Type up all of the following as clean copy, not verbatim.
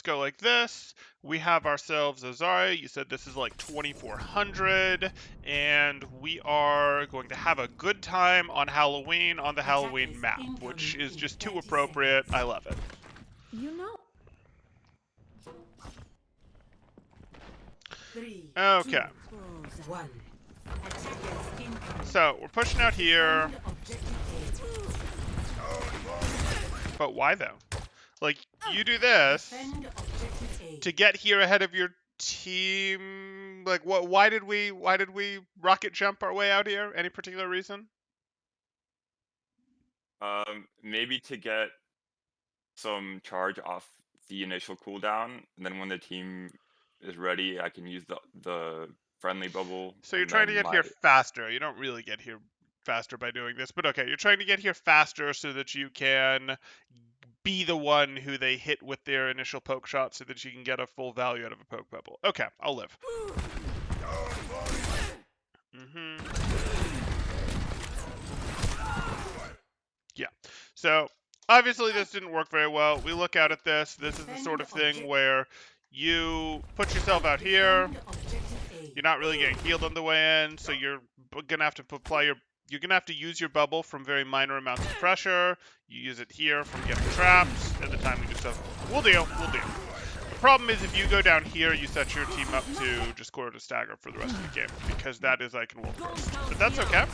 go like this. We have ourselves a Zarya. You said this is like 2400, and we are going to have a good time on Halloween on the Halloween map, which is just too appropriate. I love it. You know. Okay. So we're pushing out here. But why though? Like, you do this to get here ahead of your team. Like, what? Why did we rocket jump our way out here? Any particular reason? Maybe to get some charge off the initial cooldown, and then when the team is ready, I can use the friendly bubble. So you're and trying to then get here faster. You don't really get here faster by doing this, but okay, you're trying to get here faster so that you can be the one who they hit with their initial poke shot so that you can get a full value out of a poke bubble. Okay, I'll live. Yeah. So obviously this didn't work very well. We look out at this. This is the sort of thing where you put yourself out here. You're not really getting healed on the way in, so you're gonna have to you're gonna have to use your bubble from very minor amounts of pressure. You use it here from getting traps, and the timing just stuff. We'll deal. The problem is if you go down here, you set your team up to just quarter to stagger for the rest of the game, because that is I can wolf first. But that's okay.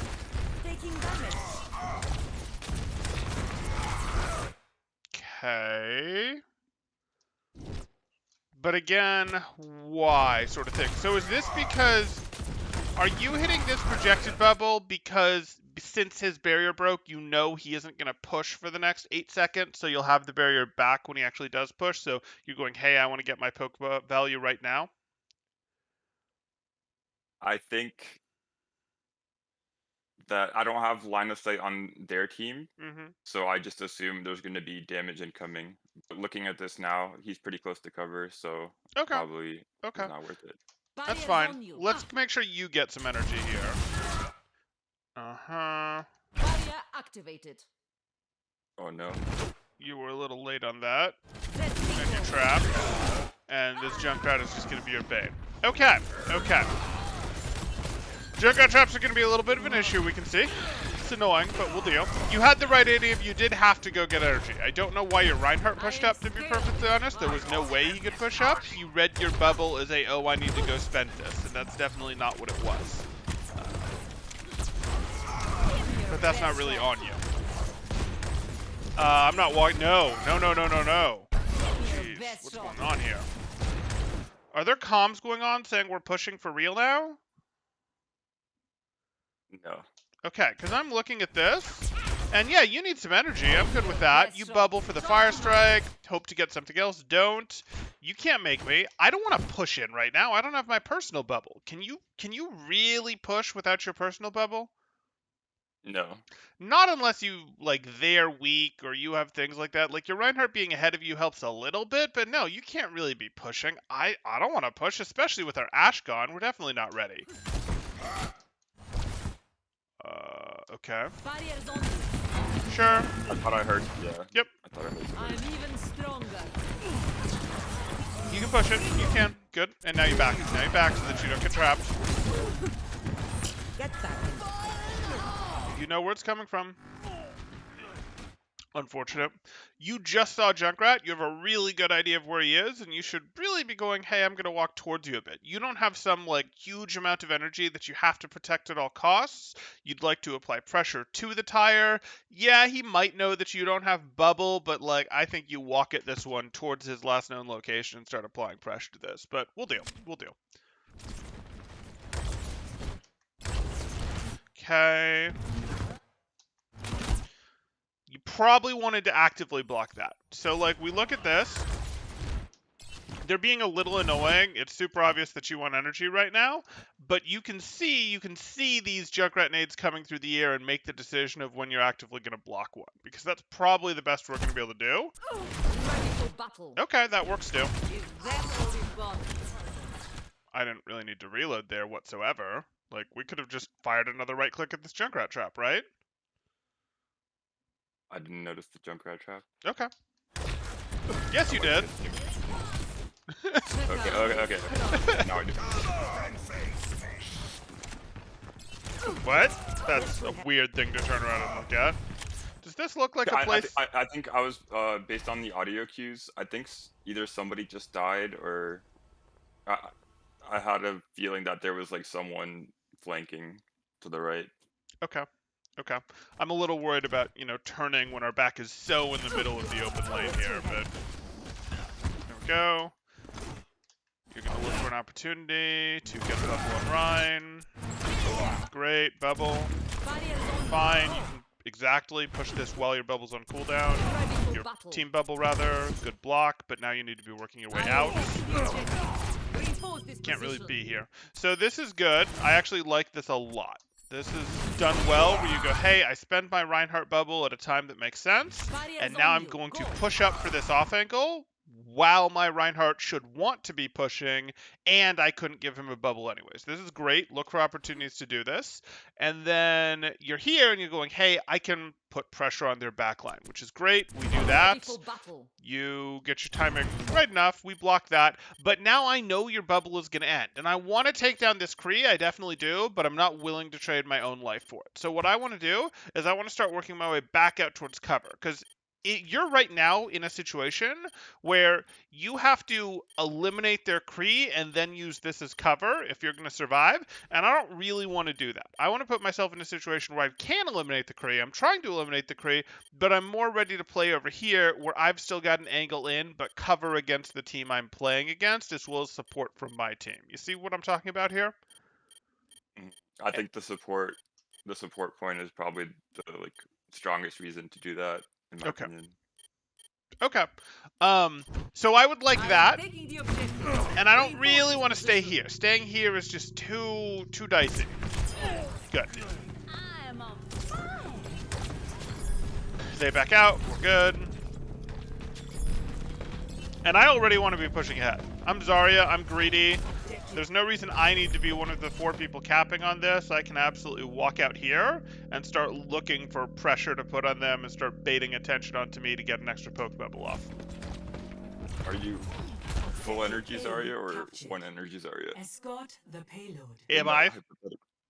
Okay. But again, why sort of thing? So is this because, are you hitting this projected bubble because since his barrier broke, you know he isn't going to push for the next 8 seconds, so you'll have the barrier back when he actually does push, so you're going, hey, I want to get my poke value right now? I think that I don't have line of sight on their team, so I just assume there's going to be damage incoming. But looking at this now, he's pretty close to cover, so probably it's not worth it. That's fine. Let's make sure you get some energy here. Barrier activated. Oh no. You were a little late on that. And you're trapped. And this Junkrat is just going to be your bait. Okay. Junkrat traps are going to be a little bit of an issue, we can see. It's annoying, but we'll deal. You had the right idea. You did have to go get energy. I don't know why your Reinhardt pushed up, to be perfectly honest. There was no way he could push up. You read your bubble as a, oh, I need to go spend this. And that's definitely not what it was. But that's not really on you. I'm not walking. No. Jeez, what's going on here? Are there comms going on saying we're pushing for real now? No. Okay, because I'm looking at this, and yeah, you need some energy. I'm good with that. You bubble for the fire strike. Hope to get something else. Don't. You can't make me. I don't want to push in right now. I don't have my personal bubble. Can you really push without your personal bubble? No. Not unless you, like, they're weak or you have things like that. Like, your Reinhardt being ahead of you helps a little bit, but no, you can't really be pushing. I don't want to push, especially with our Ashe gone. We're definitely not ready. Okay. Sure. I thought I heard, yeah. Yep. I thought I heard something. I'm even stronger. You can push it. You can. Good. And now you're back. Now you're back so that you don't get trapped. Get back. You know where it's coming from. Unfortunate. You just saw Junkrat. You have a really good idea of where he is, and you should really be going, hey, I'm going to walk towards you a bit. You don't have some, like, huge amount of energy that you have to protect at all costs. You'd like to apply pressure to the tire. Yeah, he might know that you don't have bubble, but, like, I think you walk at this one towards his last known location and start applying pressure to this. But we'll deal. Okay. You probably wanted to actively block that. So, like, we look at this. They're being a little annoying. It's super obvious that you want energy right now. But you can see these Junkrat nades coming through the air and make the decision of when you're actively going to block one. Because that's probably the best we're going to be able to do. Okay, that works too. I didn't really need to reload there whatsoever. Like, we could have just fired another right click at this Junkrat trap, right? I didn't notice the Junkrat trap. Okay. Yes, you did. Okay. Now I do. What? That's a weird thing to turn around and look at. Does this look like a place? I think I was based on the audio cues. I think either somebody just died or I I had a feeling that there was like someone flanking to the right. Okay. Okay. I'm a little worried about, turning when our back is so in the middle of the open lane here, but there we go. You're going to look for an opportunity to get a bubble on Rhine. Great, bubble. Fine, you can exactly push this while your bubble's on cooldown. Your team bubble, rather. Good block, but now you need to be working your way out. Can't really be here. So this is good. I actually like this a lot. This is done well, where you go, hey, I spend my Reinhardt bubble at a time that makes sense, and now I'm going to push up for this off angle, while my Reinhardt should want to be pushing, and I couldn't give him a bubble anyways. This is great. Look for opportunities to do this. And then you're here, and you're going, hey, I can put pressure on their backline, which is great. We do that. You get your timing right enough. We block that. But now I know your bubble is going to end. And I want to take down this Kree. I definitely do, but I'm not willing to trade my own life for it. So what I want to do is I want to start working my way back out towards cover, because you're right now in a situation where you have to eliminate their Kree and then use this as cover if you're going to survive, and I don't really want to do that. I want to put myself in a situation where I can eliminate the Kree. I'm trying to eliminate the Kree, but I'm more ready to play over here where I've still got an angle in, but cover against the team I'm playing against, as well as support from my team. You see what I'm talking about here? I think the support point is probably the strongest reason to do that, in my opinion. Okay. So I would like that, and I don't really want to stay here. Staying here is just too dicey. Good. Stay back out. We're good. And I already want to be pushing ahead. I'm Zarya. I'm greedy. There's no reason I need to be one of the 4 people capping on this. I can absolutely walk out here and start looking for pressure to put on them and start baiting attention onto me to get an extra poke bubble off. Are you full energy Zarya or 1 energy Zarya? Escort the payload. Am I?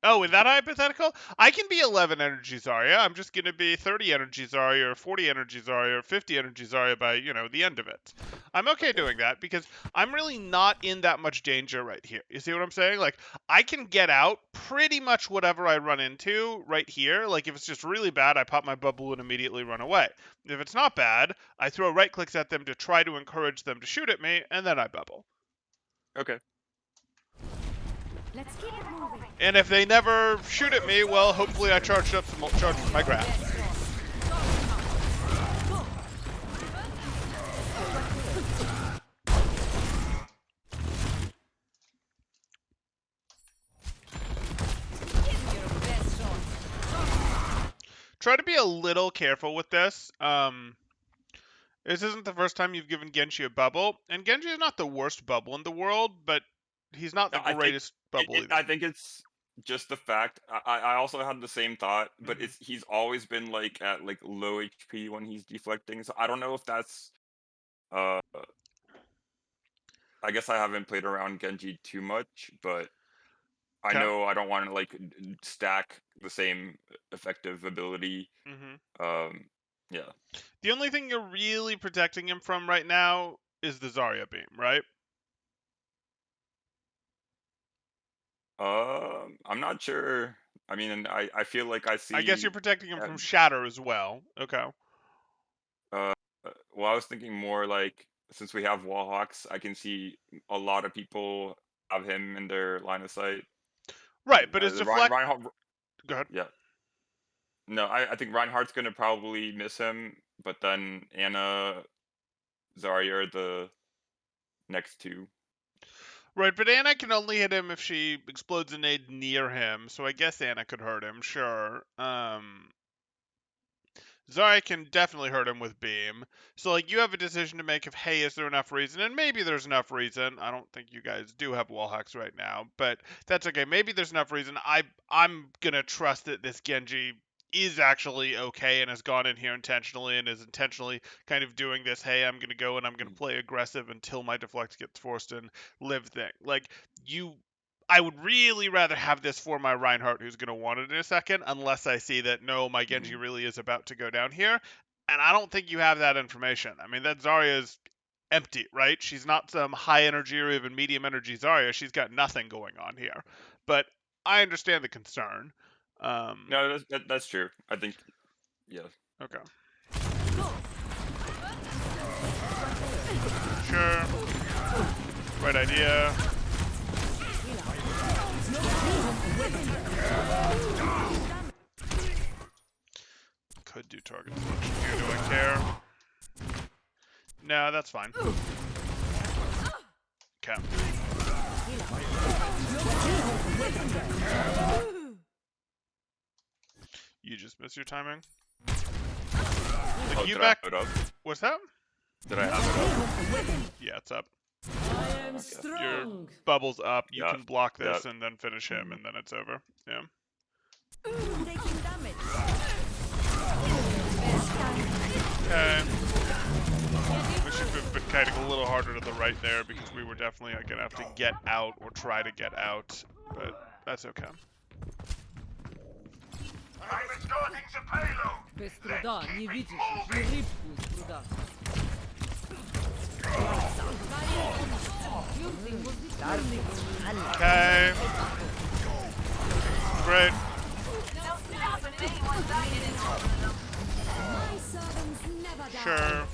Oh, in that hypothetical? I can be 11 energy Zarya. I'm just going to be 30 energy Zarya or 40 energy Zarya or 50 energy Zarya by, the end of it. I'm okay doing that because I'm really not in that much danger right here. You see what I'm saying? Like, I can get out pretty much whatever I run into right here. Like, if it's just really bad, I pop my bubble and immediately run away. If it's not bad, I throw right clicks at them to try to encourage them to shoot at me, and then I bubble. Okay. Let's keep it moving. And if they never shoot at me, well, hopefully I charged up some charge with my grab. Try to be a little careful with this. This isn't the first time you've given Genji a bubble, and Genji is not the worst bubble in the world, but he's not the greatest bubble either. I think it's just the fact. I also had the same thought, but he's always been at low HP when he's deflecting. So I don't know if that's. I guess I haven't played around Genji too much, but I know I don't want to stack the same effective ability. Yeah. The only thing you're really protecting him from right now is the Zarya beam, right? I'm not sure. I mean, I feel like I see. I guess you're protecting him from Shatter as well. Okay. Well, I was thinking more since we have wallhawks, I can see a lot of people have him in their line of sight. Right, but his deflect. Go ahead. Yeah. No, I think Reinhardt's gonna probably miss him, but then Anna, Zarya are the next 2. Right, but Anna can only hit him if she explodes a nade near him, so I guess Anna could hurt him, sure. Zarya can definitely hurt him with beam. So, you have a decision to make of, hey, is there enough reason? And maybe there's enough reason. I don't think you guys do have wall hacks right now, but that's okay. Maybe there's enough reason. I'm going to trust that this Genji is actually okay and has gone in here intentionally and is intentionally kind of doing this, hey, I'm going to go and I'm going to play aggressive until my deflect gets forced and live thing. Like, I would really rather have this for my Reinhardt who's going to want it in a second, unless I see that, no, my Genji really is about to go down here. And I don't think you have that information. I mean, that Zarya is empty, right? She's not some high energy or even medium energy Zarya. She's got nothing going on here. But I understand the concern. No, that's true. I think, yeah. Okay. Sure. Right idea. Could do target selection here. Do I care? No, that's fine. Okay. You just missed your timing. Oh, You did back? I have it up? What's that? Did I have it up? Yeah, it's up. I am Your strong. bubble's up. You Yeah, can block this yeah. and then finish him, and then it's over. Yeah. Taking damage. Okay. We should have been kiting a little harder to the right there because we were definitely going to have to get out or try to get out, but that's okay. I'm escorting the payload. Без труда, не видишь, и рыбку из труда. Okay. Great. Sure.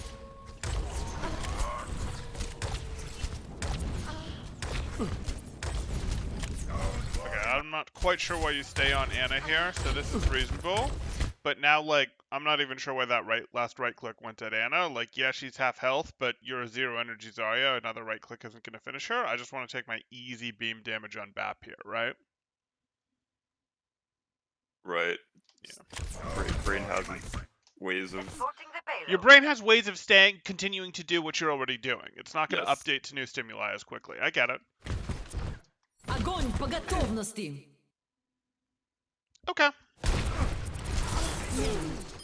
Okay, I'm not quite sure why you stay on Anna here, so this is reasonable. But now, like, I'm not even sure why that last right click went at Anna. Like, yeah, she's half health, but you're a 0 energy Zarya. Another right click isn't going to finish her. I just want to take my easy beam damage on BAP here, right? Right. Yeah. Brain has ways of. Your brain has ways of continuing to do what you're already doing. It's not going to Yes. update to new stimuli as quickly. I get it. Огонь по готовности. Okay.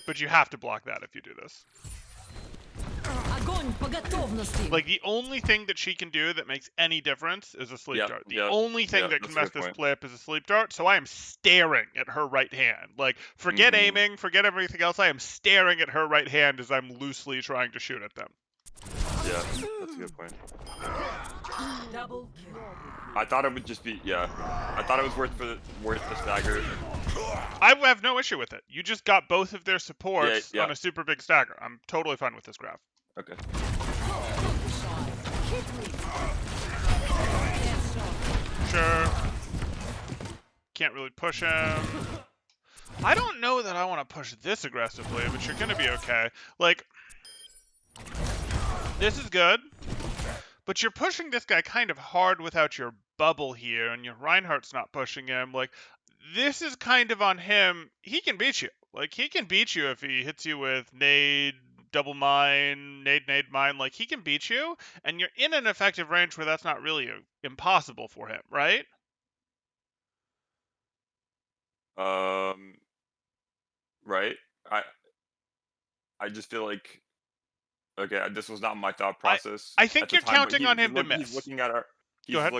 But you have to block that if you do this. Огонь по готовности. Like, the only thing that she can do that makes any difference is a sleep Yep, dart. The yep, only thing yep, that can that's a mess good this point. play up is a sleep dart, so I am staring at her right hand. Like, forget aiming, forget everything else, I am staring at her right hand as I'm loosely trying to shoot at them. Yeah, that's a good point. Double kill. I thought it would just be, yeah. I thought it was worth the stagger. I have no issue with it. You just got both of their supports Yeah. on a super big stagger. I'm totally fine with this graph. Okay. Sure. Can't really push him. I don't know that I want to push this aggressively, but you're going to be okay. Like, this is good, but you're pushing this guy kind of hard without your bubble here, and your Reinhardt's not pushing him. Like, this is kind of on him. He can beat you. Like, he can beat you if he hits you with nade, double mine, nade, mine. Like, he can beat you, and you're in an effective range where that's not really impossible for him, right? Right. I just feel like, okay, this was not my thought process. I think at the you're time, but counting on him to He's miss. looking at our. Go ahead.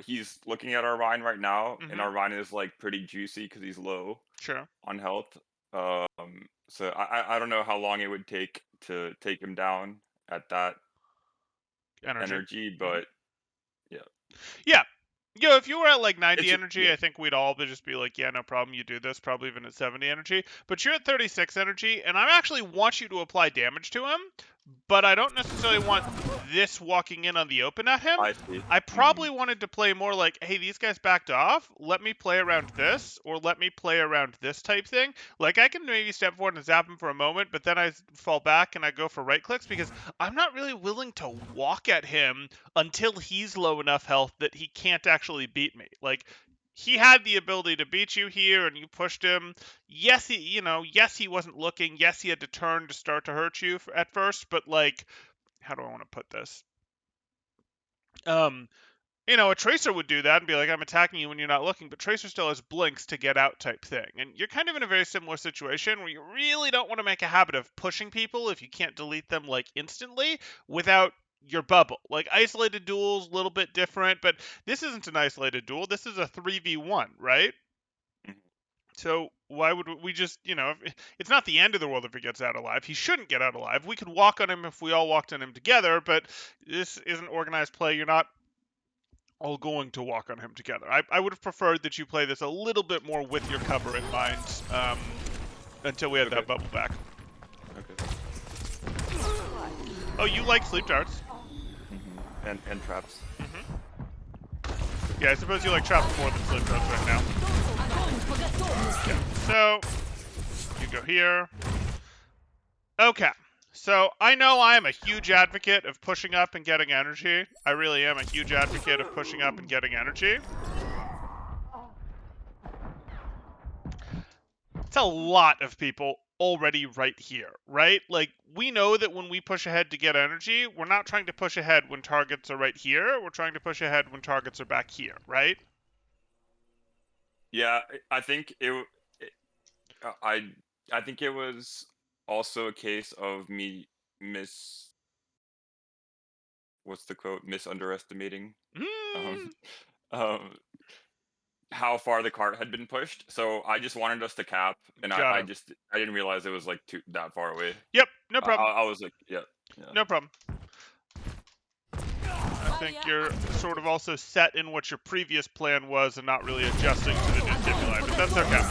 He's looking at our Rhine right now, Mhm. and our Rhine is like pretty juicy because he's low Sure. on health. So I don't know how long it would take to take him down at that energy, but yeah. Yeah. Yo, if you were at like 90 It's energy, yeah. I think we'd all just be like, yeah, no problem, you do this, probably even at 70 energy. But you're at 36 energy, and I actually want you to apply damage to him, but I don't necessarily want this walking in on the open at him. I see. I probably wanted to play more like, hey, these guys backed off, let me play around this, or let me play around this type thing. Like, I can maybe step forward and zap him for a moment, but then I fall back and I go for right clicks, because I'm not really willing to walk at him until he's low enough health that he can't actually beat me. Like, he had the ability to beat you here and you pushed him. Yes, he wasn't looking. Yes, he had to turn to start to hurt you at first, but like, how do I want to put this? a Tracer would do that and be like, I'm attacking you when you're not looking, but Tracer still has blinks to get out type thing. And you're kind of in a very similar situation where you really don't want to make a habit of pushing people if you can't delete them like instantly without your bubble. Like isolated duels, a little bit different, but this isn't an isolated duel. This is a 3v1, right? So why would we just, it's not the end of the world if he gets out alive. He shouldn't get out alive. We could walk on him if we all walked on him together, but this isn't organized play. You're not all going to walk on him together. I would have preferred that you play this a little bit more with your cover in mind until we had that bubble back. Okay. Oh, you like sleep darts. And traps. Yeah, I suppose you like traps more than sleep darts right now. Yeah. So, you go here. Okay. So, I know I am a huge advocate of pushing up and getting energy. I really am a huge advocate of pushing up and getting energy. It's a lot of people already right here, right? Like, we know that when we push ahead to get energy, we're not trying to push ahead when targets are right here. We're trying to push ahead when targets are back here, right? Yeah, I think I think it was also a case of me what's the quote? Misunderestimating um, how far the cart had been pushed. So I just wanted us to cap, and I didn't realize it was like that far away. Yep, no problem. I was like, yeah. No problem. I think you're sort of also set in what your previous plan was and not really adjusting to the new stimuli, but that's okay.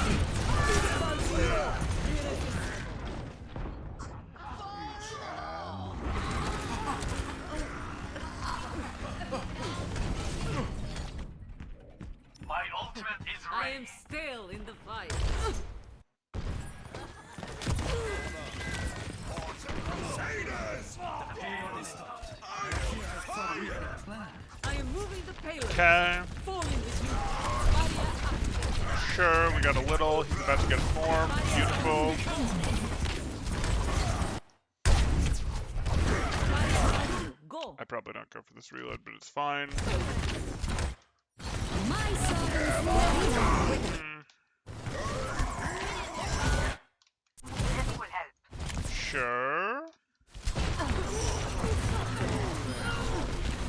My ultimate is I ready. am still in the fight. I am moving the payload. Okay. Falling with you. Sure, we got a little. He's about to get formed. Beautiful. Go. I probably don't go for this reload, but it's fine. This will help. Sure.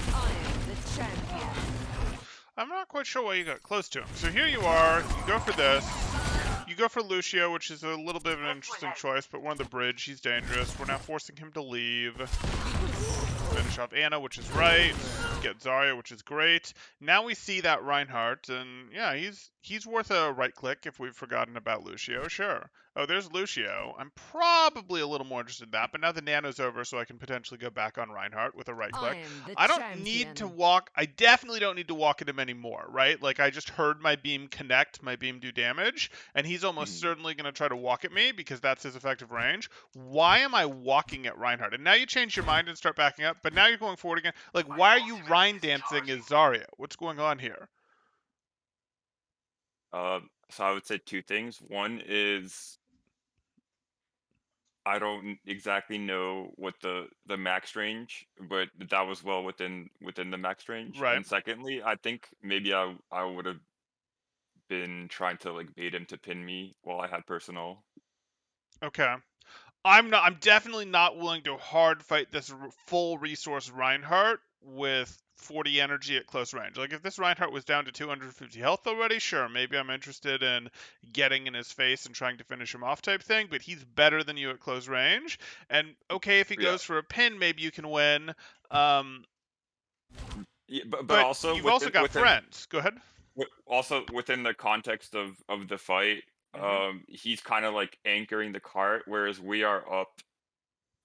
I am the champion. I'm not quite sure why you got close to him. So here you are. You go for this. You go for Lucio, which is a little bit of an interesting choice, but we're on the bridge. He's dangerous. We're now forcing him to leave. Finish off Anna, which is right. Get Zarya, which is great. Now we see that Reinhardt, and yeah, he's worth a right click if we've forgotten about Lucio. Sure. Oh, there's Lucio. I'm probably a little more interested in that, but now the nano's over, so I can potentially go back on Reinhardt with a right click. I don't need to walk. I definitely don't need to walk at him anymore, right? Like, I just heard my beam connect, my beam do damage, and he's almost certainly going to try to walk at me because that's his effective range. Why am I walking at Reinhardt? And now you change your mind and start backing up, but now you're going forward again. Like, why are you Rhine dancing as Zarya? What's going on here? So I would say two things. One is I don't exactly know what the max range, but that was well within the max range. Right. And secondly, I think maybe I would have been trying to like bait him to pin me while I had personal. Okay. I'm definitely not willing to hard fight this full resource Reinhardt with 40 energy at close range. Like, if this Reinhardt was down to 250 health already, sure, maybe I'm interested in getting in his face and trying to finish him off type thing, but he's better than you at close range. And, okay, if he goes for a pin, maybe you can win. Yeah, but also you've also got friends. Go ahead. Also, within the context of the fight, he's kind of like anchoring the cart, whereas we are up.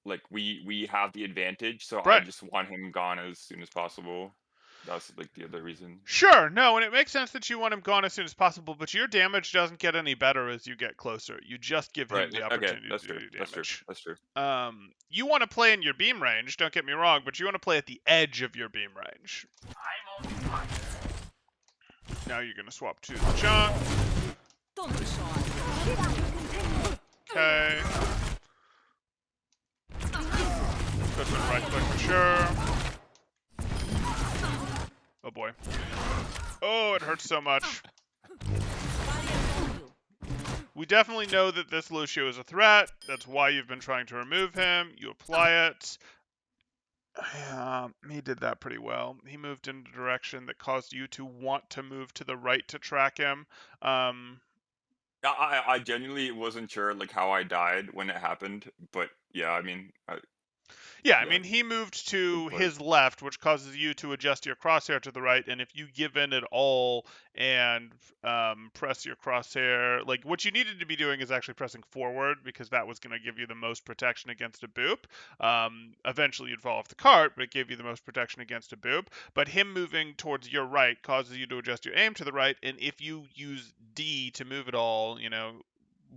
Like we have the advantage, so I just want him gone as soon as possible. That's like the other reason. Sure, no, and it makes sense that you want him gone as soon as possible, but your damage doesn't get any better as you get closer. You just give him the opportunity to do damage. That's true. You want to play in your beam range, don't get me wrong, but you want to play at the edge of your beam range. I'm on fire. Now you're going to swap to the junk. Don't be shy. Okay. Go to the right click for sure. Oh boy. Oh, it hurts so much. We definitely know that this Lucio is a threat. That's why you've been trying to remove him. You apply it. He did that pretty well. He moved in a direction that caused you to want to move to the right to track him. I genuinely wasn't sure like how I died when it happened, but yeah, I mean, Yeah, I yeah, mean, he moved to good play. his left, which causes you to adjust your crosshair to the right. And if you give in at all and press your crosshair, like what you needed to be doing is actually pressing forward because that was going to give you the most protection against a boop. Eventually, you'd fall off the cart, but it gave you the most protection against a boop. But him moving towards your right causes you to adjust your aim to the right. And if you use D to move at all, you know,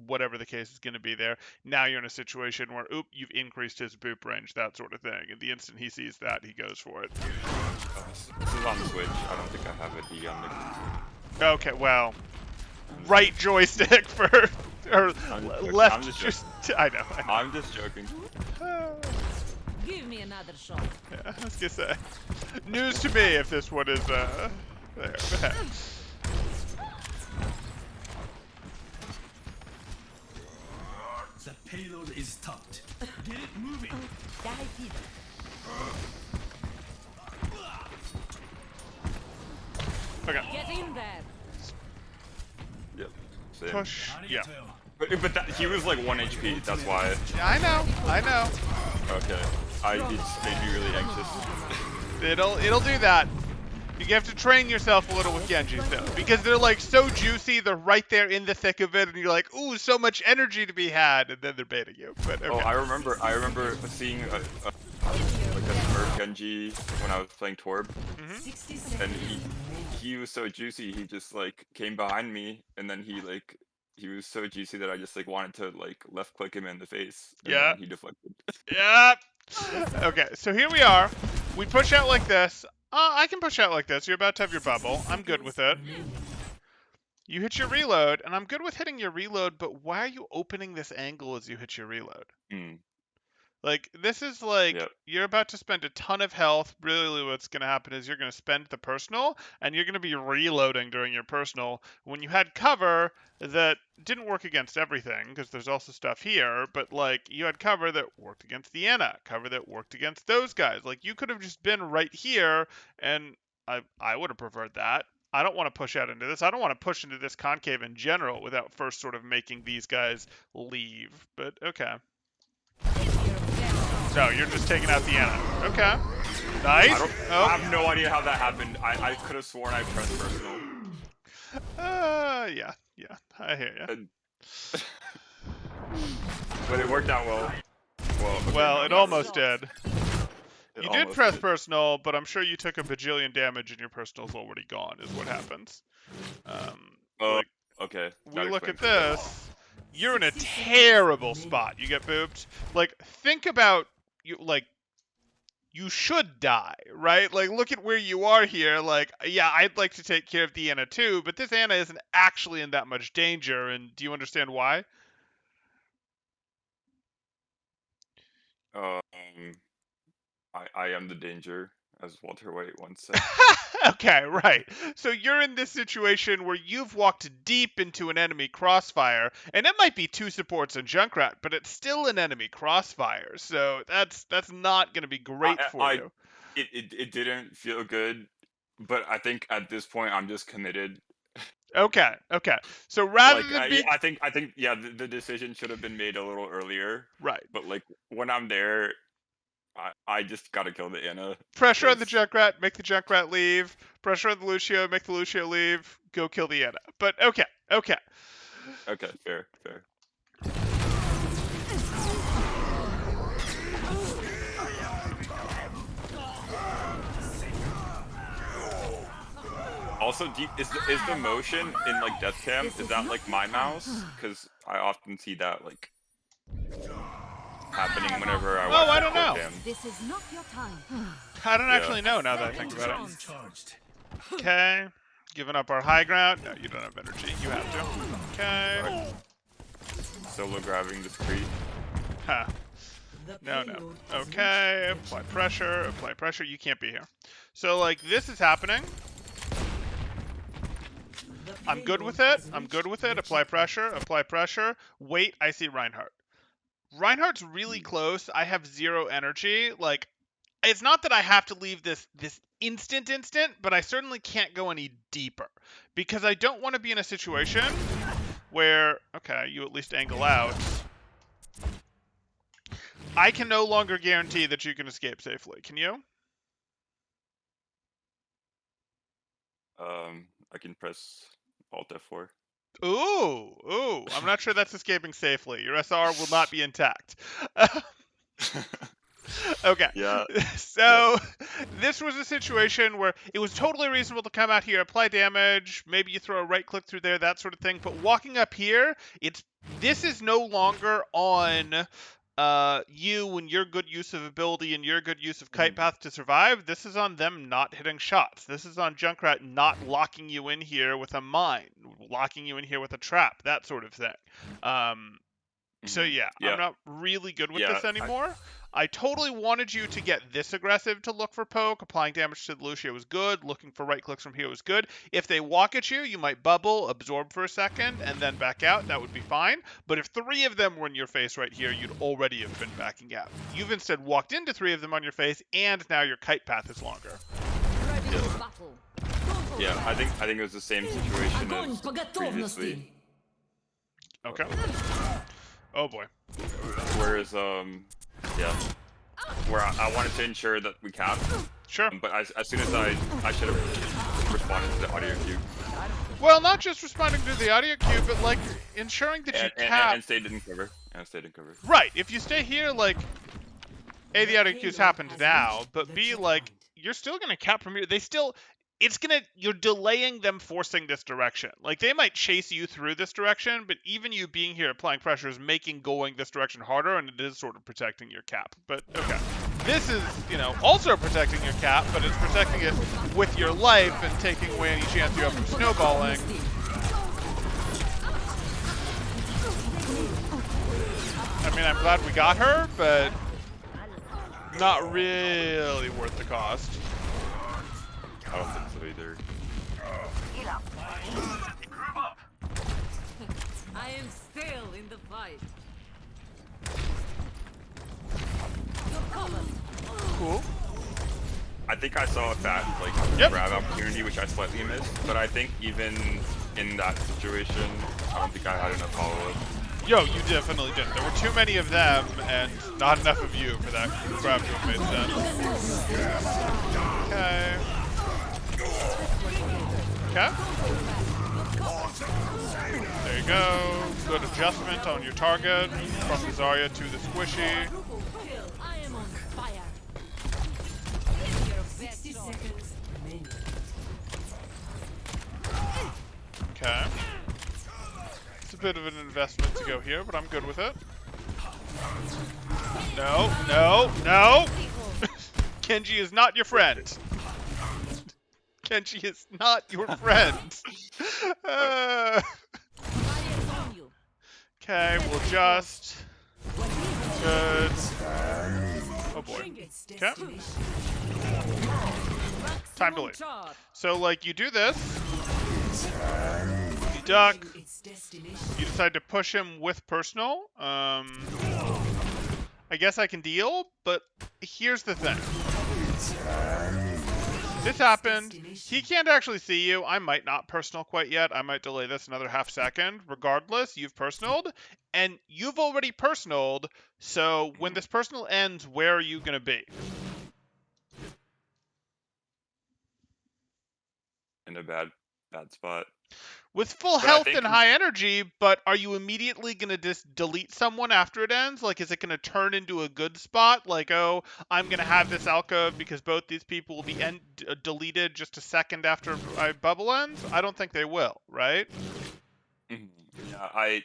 whatever the case is going to be there, now you're in a situation where, oop, you've increased his boop range, that sort of thing. And the instant he sees that, he goes for it. This is on Switch. I don't think I have a D on the. Okay, well, right joystick for, or left. I'm just I know. I'm just joking. Give me another shot. Yeah, I was gonna say, news to me if this one is there. The payload is stopped. Get it moving. Okay, Get in there. Yep. Same. push. Yeah. But that, he was like 1 HP. That's why. Yeah, I know. Okay. It's made me really anxious. It'll do that. You have to train yourself a little with Genjis though, because they're like so juicy. They're right there in the thick of it, and you're like, ooh, so much energy to be had, and then they're baiting you. But okay. Oh, I remember seeing like a Smurf Genji when I was playing Torb, and he was so juicy. He just like came behind me, and then he was so juicy that I just like wanted to like left click him in the face. And Yeah. then he deflected. Yeah. Okay, so here we are. We push out like this. I can push out like this. You're about to have your bubble. I'm good with it. You hit your reload, and I'm good with hitting your reload, but why are you opening this angle as you hit your reload? Like, this is like, Yep. You're about to spend a ton of health. Really, what's going to happen is you're going to spend the personal, and you're going to be reloading during your personal. When you had cover that didn't work against everything, because there's also stuff here, but, like, you had cover that worked against the Ana, cover that worked against those guys. Like, you could have just been right here, and I would have preferred that. I don't want to push out into this. I don't want to push into this concave in general without first sort of making these guys leave. But, okay. So, you're just taking out the Ana. Okay. Nice. I have no idea how that happened. I could have sworn I pressed personal. Yeah. I hear you. But it worked out well. Well, no, it not almost really. did. It You did almost press did. personal, but I'm sure you took a bajillion damage and your personal's already gone, is what happens. Like, Okay. we that look at explains it. this. You're in a terrible spot. You get booped. Like, think about you. Like, you should die, right? Like, look at where you are here. Like, yeah, I'd like to take care of the Ana too, but this Ana isn't actually in that much danger. And do you understand why? I am the danger, as Walter White once said. Okay, right. So you're in this situation where you've walked deep into an enemy crossfire, and it might be two supports and Junkrat, but it's still an enemy crossfire. So that's not going to be great for you. It didn't feel good, but I think at this point I'm just committed. Okay. So rather Like than being I think yeah, the decision should have been made a little earlier. right, But like when I'm there, I just gotta kill the Ana. pressure on the because- Junkrat, make the Junkrat leave. Pressure on the Lucio, make the Lucio leave. Go kill the Ana. But okay. Okay, fair. Also, is the motion in like death cam, is that like my mouse? Because I often see that like happening whenever I watch I don't know. cam. This is not your time. I don't Yeah. actually know now that I think about it. Charged. Okay. Giving up our high ground. No, you don't have energy. You have to. Okay. Solo grabbing this tree. Huh. No. Okay, apply pressure, you can't be here. So, like, this is happening. I'm good with it, apply pressure. Wait, I see Reinhardt. Reinhardt's really close, I have 0 energy, like, it's not that I have to leave this instant, but I certainly can't go any deeper. Because I don't want to be in a situation where, okay, you at least angle out. I can no longer guarantee that you can escape safely. Can you? I can press Alt F4. Ooh, I'm not sure that's escaping safely. Your SR will not be intact. Okay. Yeah. So this was a situation where it was totally reasonable to come out here, apply damage, maybe you throw a right click through there, that sort of thing. But walking up here, this is no longer on you and your good use of ability and your good use of kite path to survive. This is on them not hitting shots. This is on Junkrat not locking you in here with a mine, locking you in here with a trap, that sort of thing. So yeah, I'm not really good with this anymore. I totally wanted you to get this aggressive to look for poke. Applying damage to the Lucio was good. Looking for right clicks from here was good. If they walk at you, you might bubble, absorb for a second, and then back out. That would be fine. But if 3 of them were in your face right here, you'd already have been backing out. You've instead walked into 3 of them on your face, and now your kite path is longer. Yeah, I think it was the same situation as previously. Okay. Oh boy. Whereas, yeah, where I wanted to ensure that we capped. Sure. But as soon as I should have responded to the audio cue. Well, not just responding to the audio cue, but like ensuring that you cap. And stayed in cover. Right. If you stay here, like, A, the audio cue's happened now, but B, like, you're still gonna cap from here. You're delaying them forcing this direction. Like, they might chase you through this direction, but even you being here applying pressure is making going this direction harder, and it is sort of protecting your cap. But, okay. This is, also protecting your cap, but it's protecting it with your life and taking away any chance you have from snowballing. I mean, I'm glad we got her, but not really worth the cost. I don't think so either. Group up. I am still in the fight. Cool. I think I saw a fat grab opportunity, which I slightly missed. But I think even in that situation, I don't think I had enough follow-up. Yo, you definitely didn't. There were too many of them, and not enough of you for that grab to have made sense. Okay. Okay. There you go. Good adjustment on your target. From the Zarya to the squishy. I am on fire. Okay. It's a bit of an investment to go here, but I'm good with it. No. Kenji is not your friend. Kenji is not your friend. Okay, we'll just... Good. Oh boy. Okay. Time to leave. So, like, you do this. You duck. You decide to push him with personal. I guess I can deal, but here's the thing. This happened. He can't actually see you. I might not personal quite yet. I might delay this another half second. Regardless, you've personaled, and you've already personaled, so when this personal ends, where are you going to be? In a bad spot. With full health and high energy, but are you immediately going to just delete someone after it ends? Like, is it going to turn into a good spot? Like, oh, I'm going to have this alcove because both these people will be deleted just a second after my bubble ends? I don't think they will, right? Yeah, I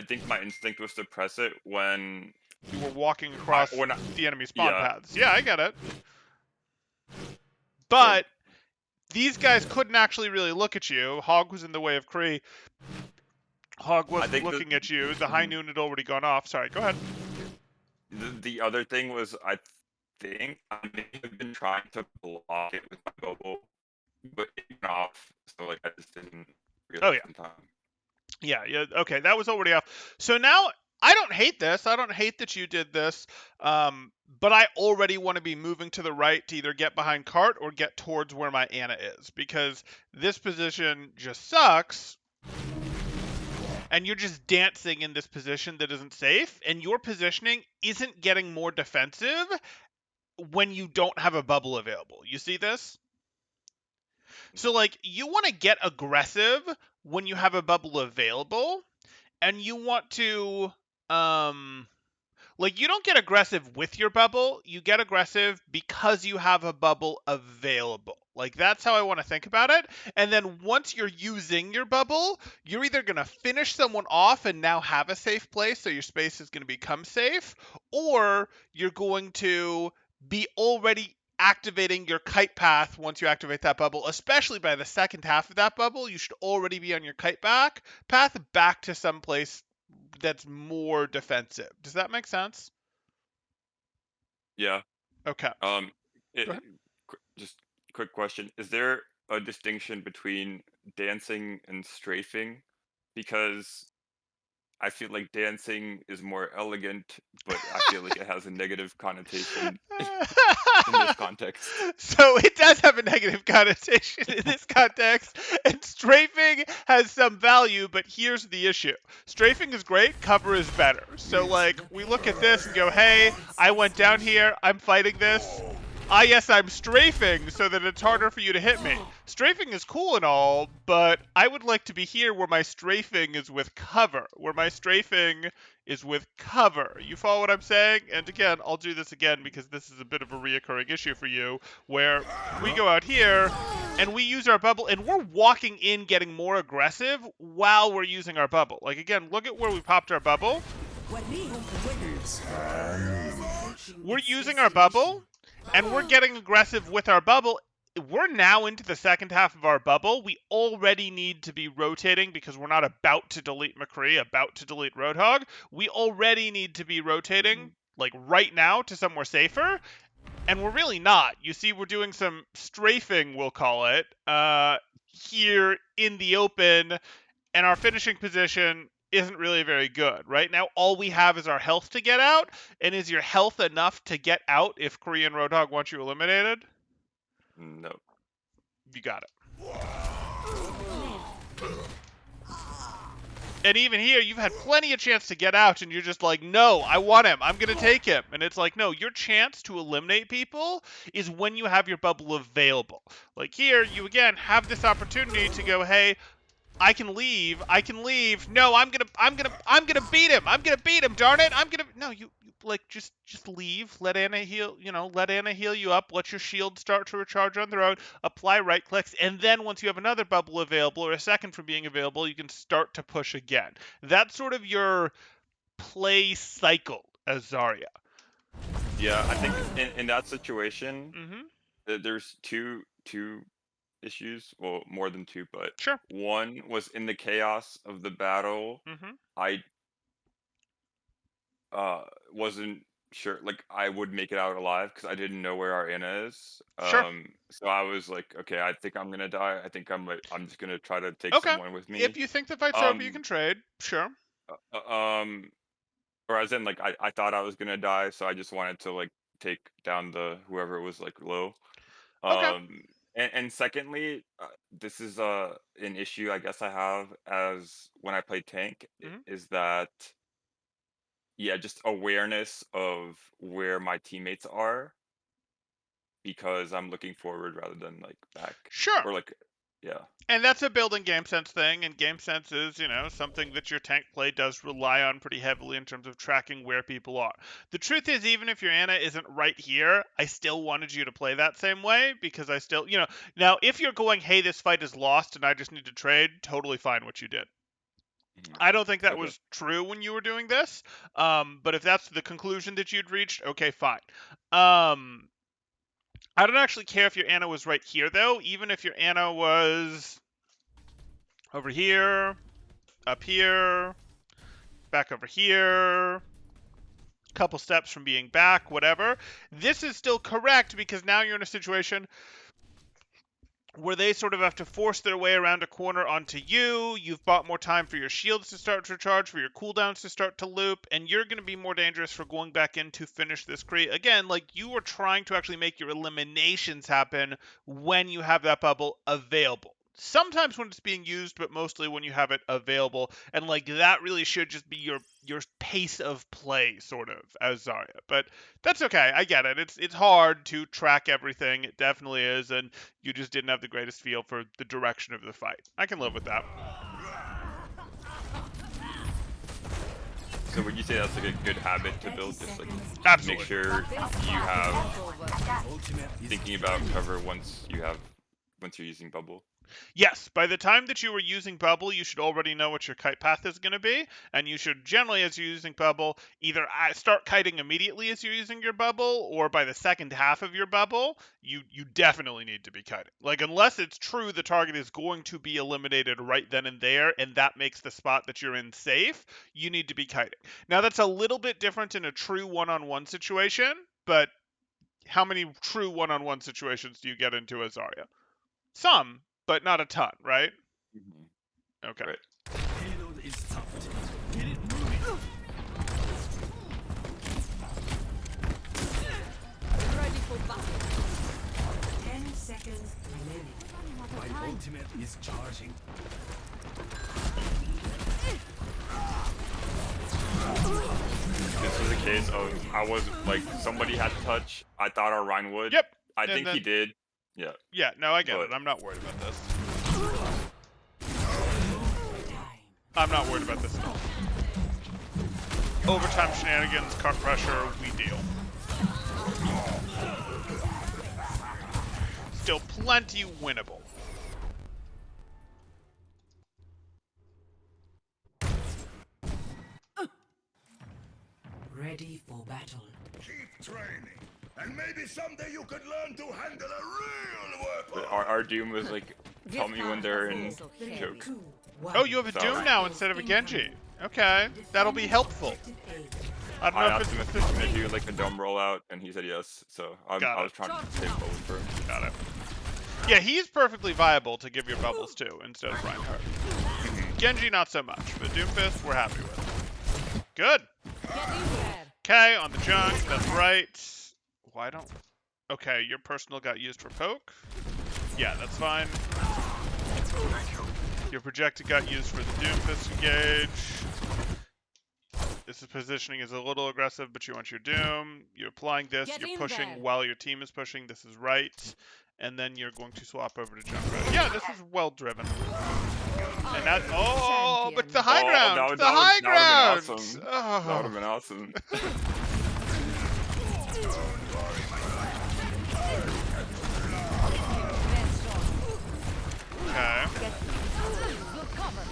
think my instinct was to press it when... You were walking across the enemy spawn paths. Yeah, I get it. But... these guys couldn't actually really look at you. Hog was in the way of Kree. Hog wasn't looking at you. The high noon had already gone off. Sorry, go ahead. the other thing was I think I may have been trying to block it with my bubble, but it went off, so like I just didn't Oh realize yeah. in time. Yeah. Okay, that was already off. So now I don't hate this. I don't hate that you did this. But I already want to be moving to the right to either get behind cart or get towards where my Anna is, because this position just sucks. And you're just dancing in this position that isn't safe, and your positioning isn't getting more defensive when you don't have a bubble available. You see this? So like you want to get aggressive when you have a bubble available, and you want to um like you don't get aggressive with your bubble, you get aggressive because you have a bubble available. Like that's how I want to think about it. And then once you're using your bubble, you're either going to finish someone off and now have a safe place, so your space is going to become safe, or you're going to be already activating your kite path once you activate that bubble, especially by the second half of that bubble. You should already be on your kite path back to some place that's more defensive. Does that make sense? Yeah. Okay. Um. Go ahead. Just quick question: is there a distinction between dancing and strafing? Because I feel like dancing is more elegant, but I feel like it has a negative connotation in this context. So it does have a negative connotation in this context, and strafing has some value, but here's the issue. Strafing is great, cover is better. So like we look at this and go, hey, I went down here, I'm fighting this. Ah, yes, I'm strafing so that it's harder for you to hit me. Strafing is cool and all, but I would like to be here where my strafing is with cover, where my strafing is with cover. You follow what I'm saying? And again, I'll do this again because this is a bit of a reoccurring issue for you, where we go out here and we use our bubble and we're walking in getting more aggressive while we're using our bubble. Like again, look at where we popped our bubble. We're using our bubble and we're getting aggressive with our bubble. We're now into the second half of our bubble. We already need to be rotating because we're not about to delete McCree, about to delete Roadhog. We already need to be rotating, like right now, to somewhere safer. And we're really not. You see, we're doing some strafing, we'll call it, here in the open, and our finishing position isn't really very good. Right now, all we have is our health to get out, and is your health enough to get out if Korean Roadhog wants you eliminated? No. You got it. And even here, you've had plenty of chance to get out, and you're just like, no, I want him. I'm going to take him. And it's like, no, your chance to eliminate people is when you have your bubble available. Like here, you again have this opportunity to go, hey, I can leave. No, I'm gonna beat him. I'm gonna beat him. Darn it. No, you like just leave. Let Anna heal. Let Anna heal you up. Let your shield start to recharge on their own. Apply right clicks, and then once you have another bubble available or a second from being available, you can start to push again. That's sort of your play cycle as Zarya. Yeah, I think in that situation, Mm-hmm. there's two issues. Well, more than two, but Sure. one was in the chaos of the battle. Mm-hmm. I wasn't sure, like I would make it out alive because I didn't know where our Anna is. Sure. So I was like, okay, I think I'm gonna die. I think I'm just gonna try to take Okay. someone with If me. you think the fight's over, you Um, can trade. Sure. um, or as in like I thought I was gonna die, so I just wanted to like take down the whoever was like low. Okay. And secondly, this is an issue I guess I have as when I play tank Mm-hmm. is that yeah, just awareness of where my teammates are because I'm looking forward rather than like back Sure. or like yeah. And that's a building game sense thing, and game sense is, something that your tank play does rely on pretty heavily in terms of tracking where people are. The truth is, even if your Anna isn't right here, I still wanted you to play that same way because I still, now if you're going, hey, this fight is lost and I just need to trade, totally fine what you did. Mhm. I don't think that Okay. was true when you were doing this, but if that's the conclusion that you'd reached, okay, fine. I don't actually care if your Anna was right here, though, even if your Anna was over here, up here, back over here. couple steps from being back, whatever. This is still correct because now you're in a situation where they sort of have to force their way around a corner onto you. You've bought more time for your shields to start to recharge, for your cooldowns to start to loop, and you're going to be more dangerous for going back in to finish this Kree. Again, like, you are trying to actually make your eliminations happen when you have that bubble available. Sometimes when it's being used, but mostly when you have it available. And like, that really should just be your pace of play, sort of, as Zarya. But that's okay. I get it. It's hard to track everything. It definitely is, and you just didn't have the greatest feel for the direction of the fight. I can live with that. So would you say that's like a good habit to build? Just like Absolutely. make sure you have Ultimate is thinking about cover once you're using bubble. Yes, by the time that you were using bubble, you should already know what your kite path is going to be, and you should generally, as you're using bubble, either start kiting immediately as you're using your bubble, or by the second half of your bubble, you definitely need to be kiting. Like, unless it's true the target is going to be eliminated right then and there, and that makes the spot that you're in safe, you need to be kiting. Now, that's a little bit different in a true one-on-one situation, but how many true one-on-one situations do you get into as Zarya? Some, but not a ton, right? Okay. Right. payload is stopped. Get it moving. Ready for battle. 10 seconds remaining. My ultimate is charging. This was a case of I was like somebody had touch. I thought our Rhine would. Yep. I and think then- he did. Yeah. Yeah, no, I get But- it. I'm not worried about this. Time. I'm not worried about this at all. Overtime shenanigans, cart pressure, we deal. Still plenty winnable. Ready for battle. Keep training, and maybe someday you could learn to handle a real But weapon. our Doom was like, tell me when they're in choke. 2, 1. Oh, you have a So- Doom now instead of a Genji. Okay, that'll be helpful. I don't I know if asked him if it's... he's gonna do like a dome rollout, and he said yes. So I Got was it. trying to save bubbles for him. Got it. Yeah, he's perfectly viable to give your bubbles to instead of Reinhardt. Genji, not so much, but Doomfist, we're happy with. Good. Get in there. Okay, on the junk, that's right. Why don't... Okay, your personal got used for poke. Yeah, that's fine. Your projected got used for the Doomfist engage. This positioning is a little aggressive, but you want your Doom. You're applying this, Get you're in pushing there. while your team is pushing. This is right. And then you're going to swap over to Junkrat. Yeah, this is well driven. And that... Oh, but the high Oh, ground! that would- the that would- high that would've been ground! awesome. Oh. That would have been awesome. Okay. Good cover.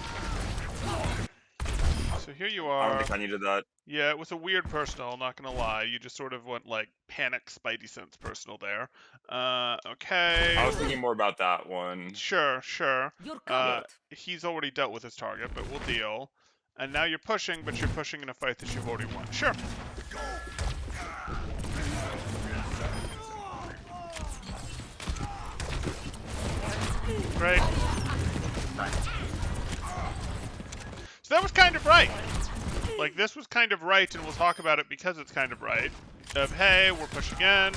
So here you I don't are. think I needed that. Yeah, it was a weird personal, not gonna lie. You just sort of went like panic Spidey sense personal there. Okay. I was thinking more about that one. Sure, sure. You're Uh, covered. he's already dealt with his target, but we'll deal. And now you're pushing, but you're pushing in a fight that you've already won. Sure. Great. So that was kind of right. Like, this was kind of right, and we'll talk about it because it's kind of right. Of, hey, we're pushing in.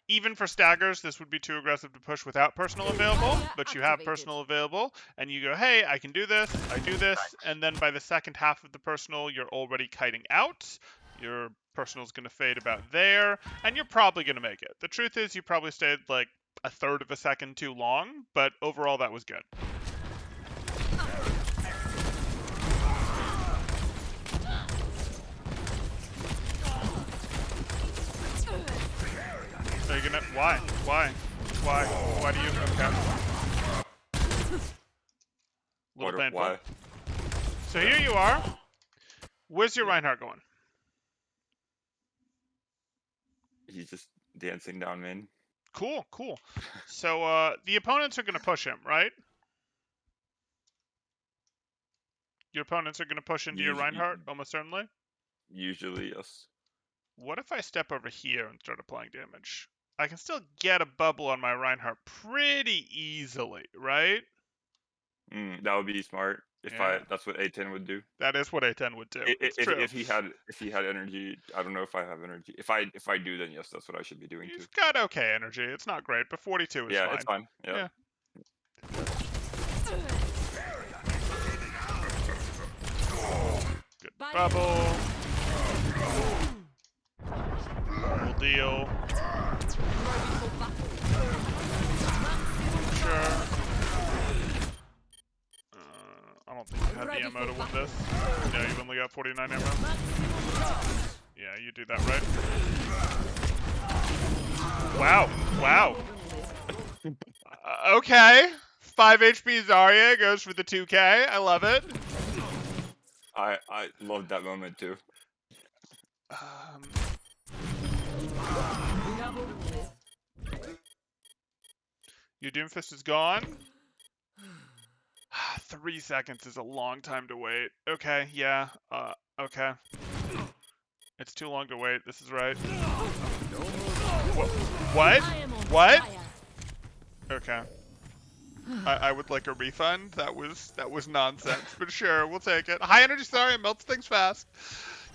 Even for staggers, this would be too aggressive to push without personal available, but you have Activated. personal available, and you go, hey, I can do this, I do this, and then by the second half of the personal, you're already kiting out. Your personal's going to fade about there, and you're probably going to make it. The truth is, you probably stayed like a third of a second too long, but overall, that was good. Are you gonna... Why? Why? Why? Why do you... Okay. Little painful. Why? So here you are. Where's your Reinhardt going? He's just dancing down main. Cool, cool. So the opponents are going to push him, right? Your opponents are going to push into your Usually- Reinhardt, almost certainly? Usually, yes. What if I step over here and start applying damage? I can still get a bubble on my Reinhardt pretty easily, right? That would be smart. Yeah. That's what A10 would do. That is what A10 would do. It's If true. if he had energy, I don't know if I have energy. If I do, then yes, that's what I should be doing too. You've got okay energy. It's not great, but 42 is Yeah, fine. it's fine. Yeah. Good Bye. bubble. Cool deal. Sure. I don't think you had the ammo to win this. No, you've only got 49 ammo. Yeah, you do that right. Wow. Wow. Okay. 5 HP Zarya goes for the 2K. I love it. I loved that moment too. Your Doomfist is gone. 3 seconds is a long time to wait. Okay, yeah. Okay. It's too long to wait. This is right. What? What? Okay. I would like a refund. That was nonsense, but sure, we'll take it. High energy, sorry, it melts things fast,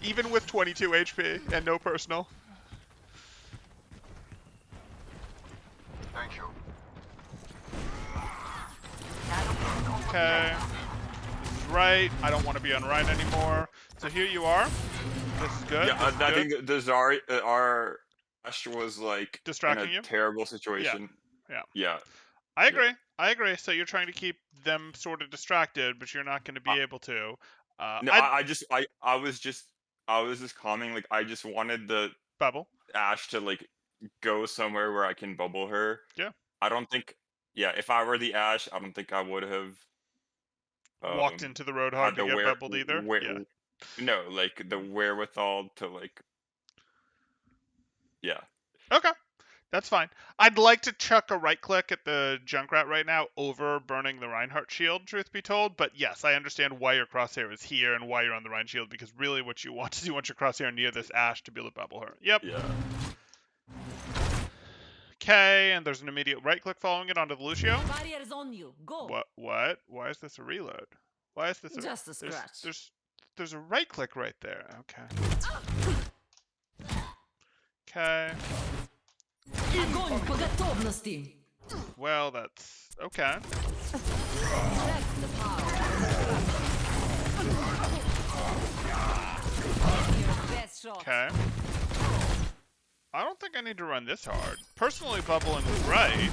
even with 22 HP and no personal. Thank you. Okay. This is right. I don't want to be on Rhine anymore. So here you are. This is good. Yeah, This is I good. think the Zarya, our Ash was like Distracting in a you? terrible situation. Yeah. Yeah. I agree. I agree. So you're trying to keep them sort of distracted, but you're not going to be able to. No, I was just commenting, like, I just wanted the Bubble. Ash to like go somewhere where I can bubble her. Yeah. I don't think. Yeah, if I were the Ash, I don't think I would have Walked into the road hard had to the get bubbled either. where Yeah. no, like the wherewithal to like. Yeah. Okay. That's fine. I'd like to chuck a right click at the Junkrat right now over burning the Reinhardt shield, truth be told. But yes, I understand why your crosshair is here and why you're on the Rein shield, because really what you want is you want your crosshair near this Ash to be able to bubble her. Yep. Yeah. Okay, and there's an immediate right click following it onto the Lucio. Barrier is on you. Go. What? Why is this a reload? Why is this a... Just a scratch. There's a right click right there. Okay. Okay. Огонь по готовности. Well, that's... Okay. That's the power. Your best shot. Okay. I don't think I need to run this hard. Personally, bubbling is right.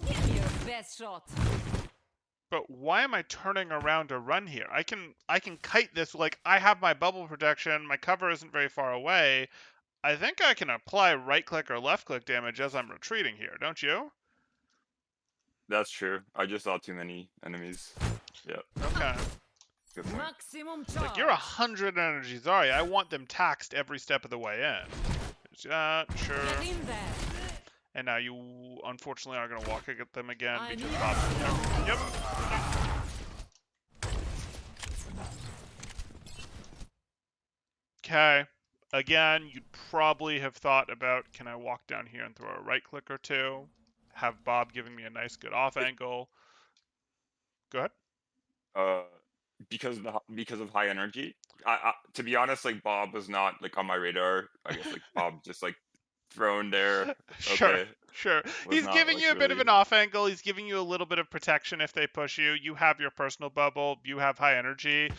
Give me your best shot. But why am I turning around to run here? I can kite this, like, I have my bubble protection, my cover isn't very far away. I think I can apply right click or left click damage as I'm retreating here, don't you? That's true. I just saw too many enemies. Yep. Okay. Good point. Maximum charge. Like, you're 100 energy Zarya. I want them taxed every step of the way in. Sure. Get in there. And now you, unfortunately, are going to walk at them again I because need Bob's in there. Yep. Okay. Again, you'd probably have thought about, can I walk down here and throw a right click or two? Have Bob giving me a nice good off angle. Go ahead. Because of high energy. To be honest, like, Bob was not like on my radar. I guess like Bob just like thrown there. Okay. Sure. He's not, giving like, you a bit of really- an off angle. He's giving you a little bit of protection if they push you. You have your personal bubble. You have high energy.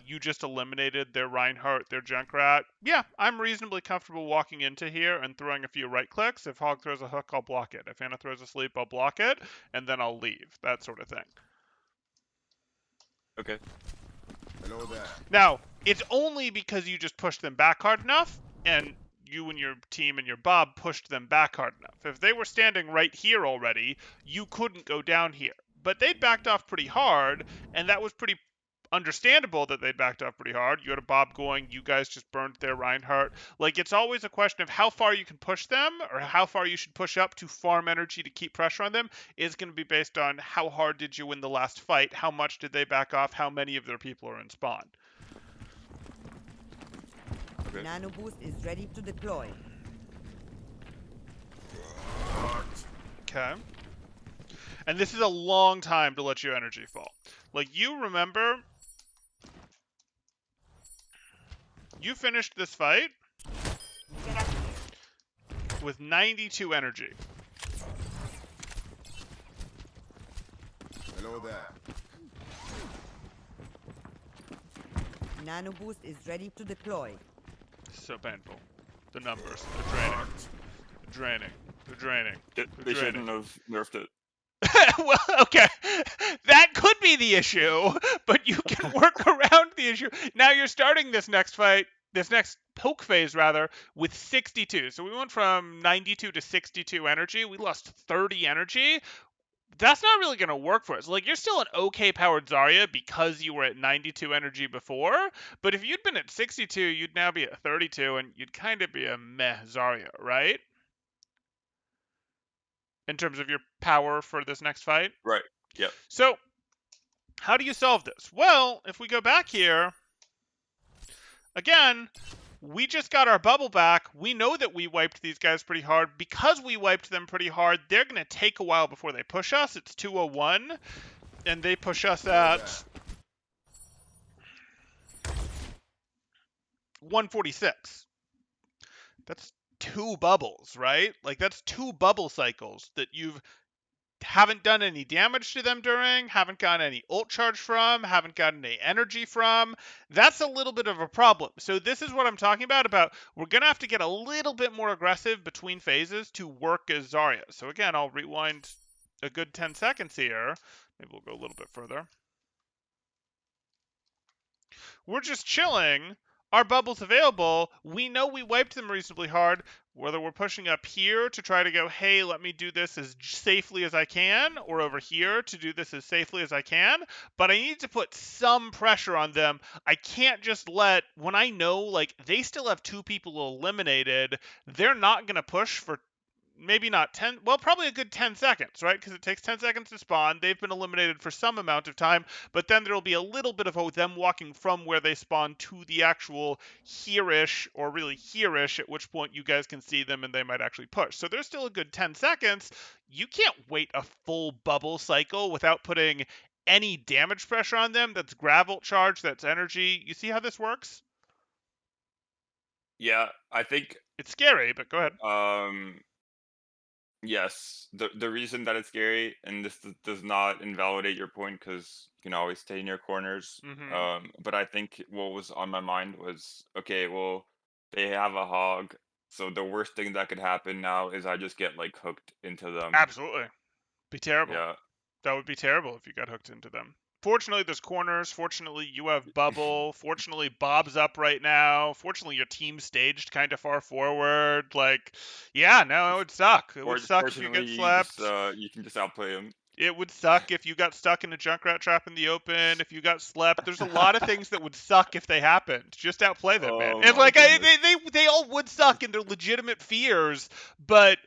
You just eliminated their Reinhardt, their Junkrat. Yeah, I'm reasonably comfortable walking into here and throwing a few right clicks. If Hog throws a hook, I'll block it. If Anna throws a sleep, I'll block it, and then I'll leave. That sort of thing. Okay. Hello there. Now, it's only because you just pushed them back hard enough, and you and your team and your Bob pushed them back hard enough. If they were standing right here already, you couldn't go down here. But they backed off pretty hard, and that was pretty understandable that they backed off pretty hard. You had a Bob going, you guys just burned their Reinhardt. Like, it's always a question of how far you can push them, or how far you should push up to farm energy to keep pressure on them, is going to be based on how hard did you win the last fight, how much did they back off, how many of their people are in spawn. Nano boost is ready to deploy. Okay. And this is a long time to let your energy fall. Like, you remember, you finished this fight with 92 energy. Hello there. Nano boost is ready to deploy. So painful. The numbers. They're draining. They're draining. They're draining. They They're shouldn't draining. have nerfed it. Well, okay. That could be the issue, but you can work around the issue. Now you're starting this next poke phase rather, with 62. So we went from 92 to 62 energy. We lost 30 energy. That's not really going to work for us. Like, you're still an okay powered Zarya because you were at 92 energy before, but if you'd been at 62, you'd now be at 32, and you'd kind of be a meh Zarya, right? In terms of your power for this next fight. Right. Yep. So, how do you solve this? Well, if we go back here, again, we just got our bubble back. We know that we wiped these guys pretty hard. Because we wiped them pretty hard, they're going to take a while before they push us. It's 201, and they push us at 146. That's 2 bubbles, right? Like, that's 2 bubble cycles that you've haven't done any damage to them during, haven't gotten any ult charge from, haven't gotten any energy from. That's a little bit of a problem. So this is what I'm talking about we're going to have to get a little bit more aggressive between phases to work as Zarya. So again, I'll rewind a good 10 seconds here. Maybe we'll go a little bit further. We're just chilling. Our bubble's available. We know we wiped them reasonably hard. Whether we're pushing up here to try to go, hey, let me do this as safely as I can, or over here to do this as safely as I can. But I need to put some pressure on them. I can't just when I know, like, they still have 2 people eliminated, they're not going to push for maybe not 10, well, probably a good 10 seconds, right? Because it takes 10 seconds to spawn. They've been eliminated for some amount of time, but then there'll be a little bit of them walking from where they spawn to the actual here-ish, or really here-ish, at which point you guys can see them and they might actually push. So there's still a good 10 seconds. You can't wait a full bubble cycle without putting any damage pressure on them. That's gravel charge, that's energy. You see how this works? Yeah, I think It's scary, but go ahead. yes, the reason that it's scary, and this does not invalidate your point because you can always stay in your corners. But I think what was on my mind was, okay, well, they have a hog, so the worst thing that could happen now is I just get like hooked into them. Absolutely. Be terrible. Yeah. That would be terrible if you got hooked into them. Fortunately, there's corners. Fortunately, you have bubble. Fortunately, Bob's up right now. Fortunately, your team's staged kind of far forward. Like, yeah, no, it would suck. It would suck if you Fortunately, get slapped. you can just outplay him. It would suck if you got stuck in a Junkrat trap in the open, if you got slept. There's a lot of things that would suck if they happened. Just outplay them, man. Oh And my like, goodness. they all would suck, and they're legitimate fears, but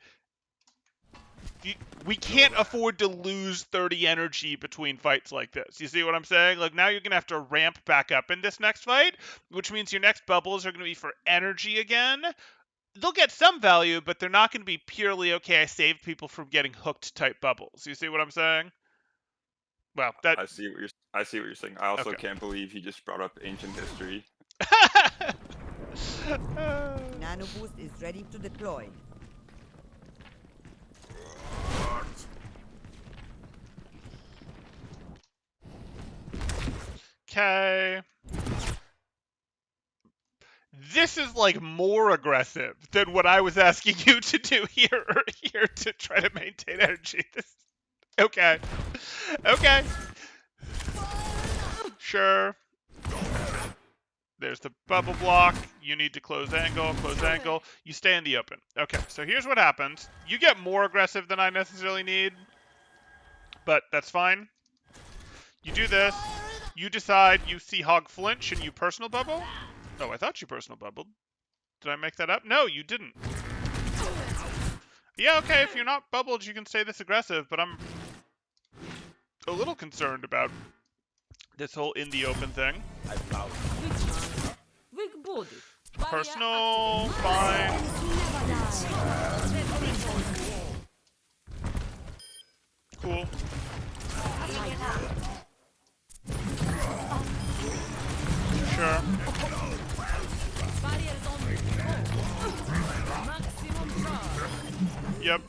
we can't afford to lose 30 energy between fights like this. You see what I'm saying? Like, now you're going to have to ramp back up in this next fight, which means your next bubbles are going to be for energy again. They'll get some value, but they're not going to be purely, okay, I saved people from getting hooked type bubbles. You see what I'm saying? Well, that... I see what you're saying. I also Okay. can't believe he just brought up ancient history. Nano boost is ready to deploy. Okay. This is like more aggressive than what I was asking you to do here to try to maintain energy. Okay. Okay. Sure. There's the bubble block. You need to close angle, close angle. You stay in the open. Okay, so here's what happens. You get more aggressive than I necessarily need, but that's fine. You do this. You decide you see Hog flinch and you personal bubble. Oh, I thought you personal bubbled. Did I make that up? No, you didn't. Yeah, okay, if you're not bubbled, you can stay this aggressive, but I'm a little concerned about this whole in the open thing. Which one? Weak body. Personal, fine. Cool. Sure. Maximum charge. Yep.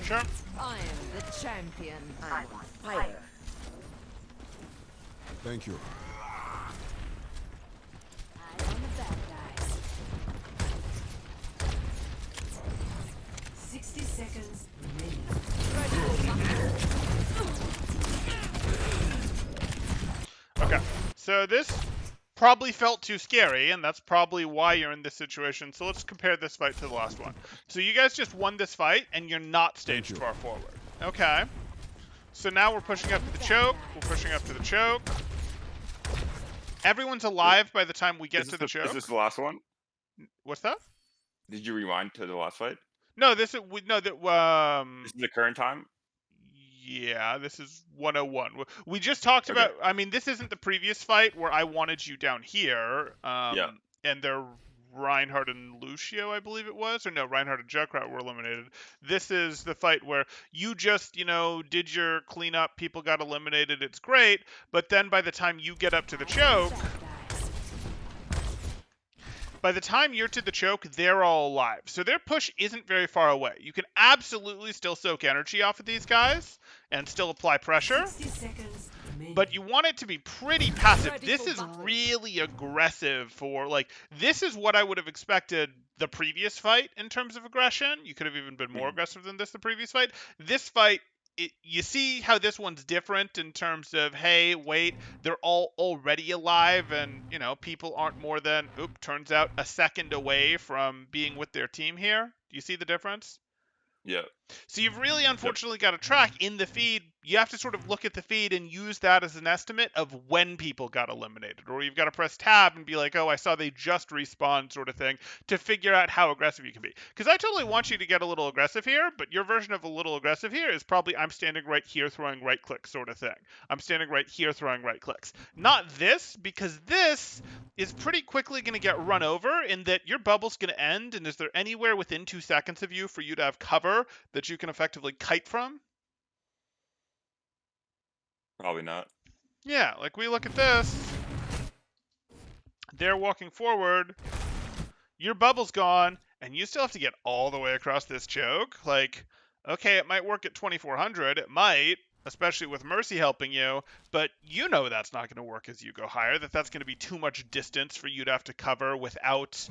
Sure. I am the champion. I'm on fire. Thank you. Eyes on the bad guys. 60 seconds remaining. Okay. So this probably felt too scary, and that's probably why you're in this situation. So let's compare this fight to the last one. So you guys just won this fight, and you're not staged far forward. Okay. So now we're pushing up to the choke. We're pushing up to the choke. Everyone's alive by the time we get to the choke. Is this the last one? What's that? Did you rewind to the last fight? No, this is no that This is the current time. Yeah, this is 101. We just talked Okay. about. I mean, this isn't the previous fight where I wanted you down here. Yeah. And they're Reinhardt and Lucio, I believe it was, or no, Reinhardt and Junkrat were eliminated. This is the fight where you just, did your cleanup, people got eliminated, it's great, but then by the time you get up to the choke, by the time you're to the choke, they're all alive. So their push isn't very far away. You can absolutely still soak energy off of these guys and still apply pressure. 60 seconds remaining. But you want it to be pretty passive. Ready This for is battle. really aggressive for, this is what I would have expected the previous fight in terms of aggression. You could have even been more aggressive than the previous fight. This fight, you see how this one's different in terms of, hey, wait, they're all already alive and, people aren't more than, turns out a second away from being with their team here. Do you see the difference? Yeah. So you've really unfortunately got to track in the feed. You have to sort of look at the feed and use that as an estimate of when people got eliminated. Or you've got to press tab and be like, oh, I saw they just respawned sort of thing to figure out how aggressive you can be. Because I totally want you to get a little aggressive here, but your version of a little aggressive here is probably I'm standing right here throwing right clicks sort of thing. I'm standing right here throwing right clicks. Not this, because this is pretty quickly going to get run over in that your bubble's going to end, and is there anywhere within 2 seconds of you for you to have cover that you can effectively kite from? Probably not. Yeah, like we look at this. They're walking forward. Your bubble's gone, and you still have to get all the way across this choke. Like, okay, it might work at 2400. It might, especially with Mercy helping you, but you know that's not going to work as you go higher, that's going to be too much distance for you to have to cover without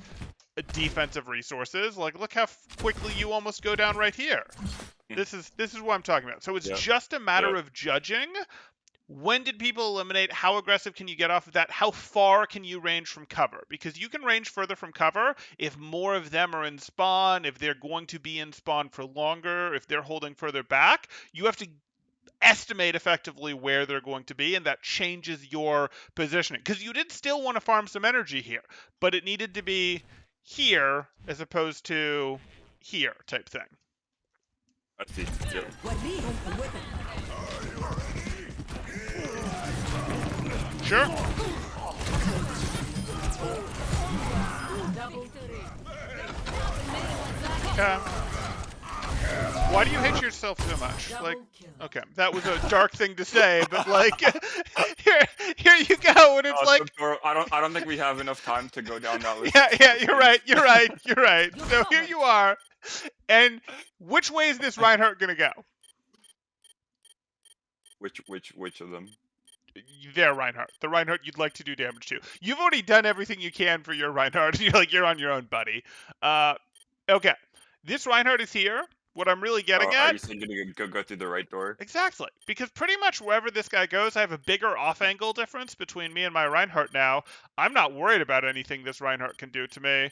defensive resources. Like, look how quickly you almost go down right here. This is what I'm talking about. So it's just a matter of judging. When did people eliminate? How aggressive can you get off of that? How far can you range from cover? Because you can range further from cover if more of them are in spawn, if they're going to be in spawn for longer, if they're holding further back. You have to estimate effectively where they're going to be, and that changes your positioning. Because you did still want to farm some energy here, but it needed to be here as opposed to here type thing. I see. Yep. Sure. Okay. Why do you hate yourself so much? Like, okay, that was a dark thing to say, but like, here you go, and it's like, I don't think we have enough time to go down that list. yeah, you're right. So here you are, and which way is this Reinhardt gonna go? Which of them? Their Reinhardt. The Reinhardt you'd like to do damage to. You've already done everything you can for your Reinhardt. You're on your own, buddy. Okay. This Reinhardt is here. What I'm really getting Are at... you saying to go through the right door? Exactly. Because pretty much wherever this guy goes, I have a bigger off-angle difference between me and my Reinhardt now. I'm not worried about anything this Reinhardt can do to me.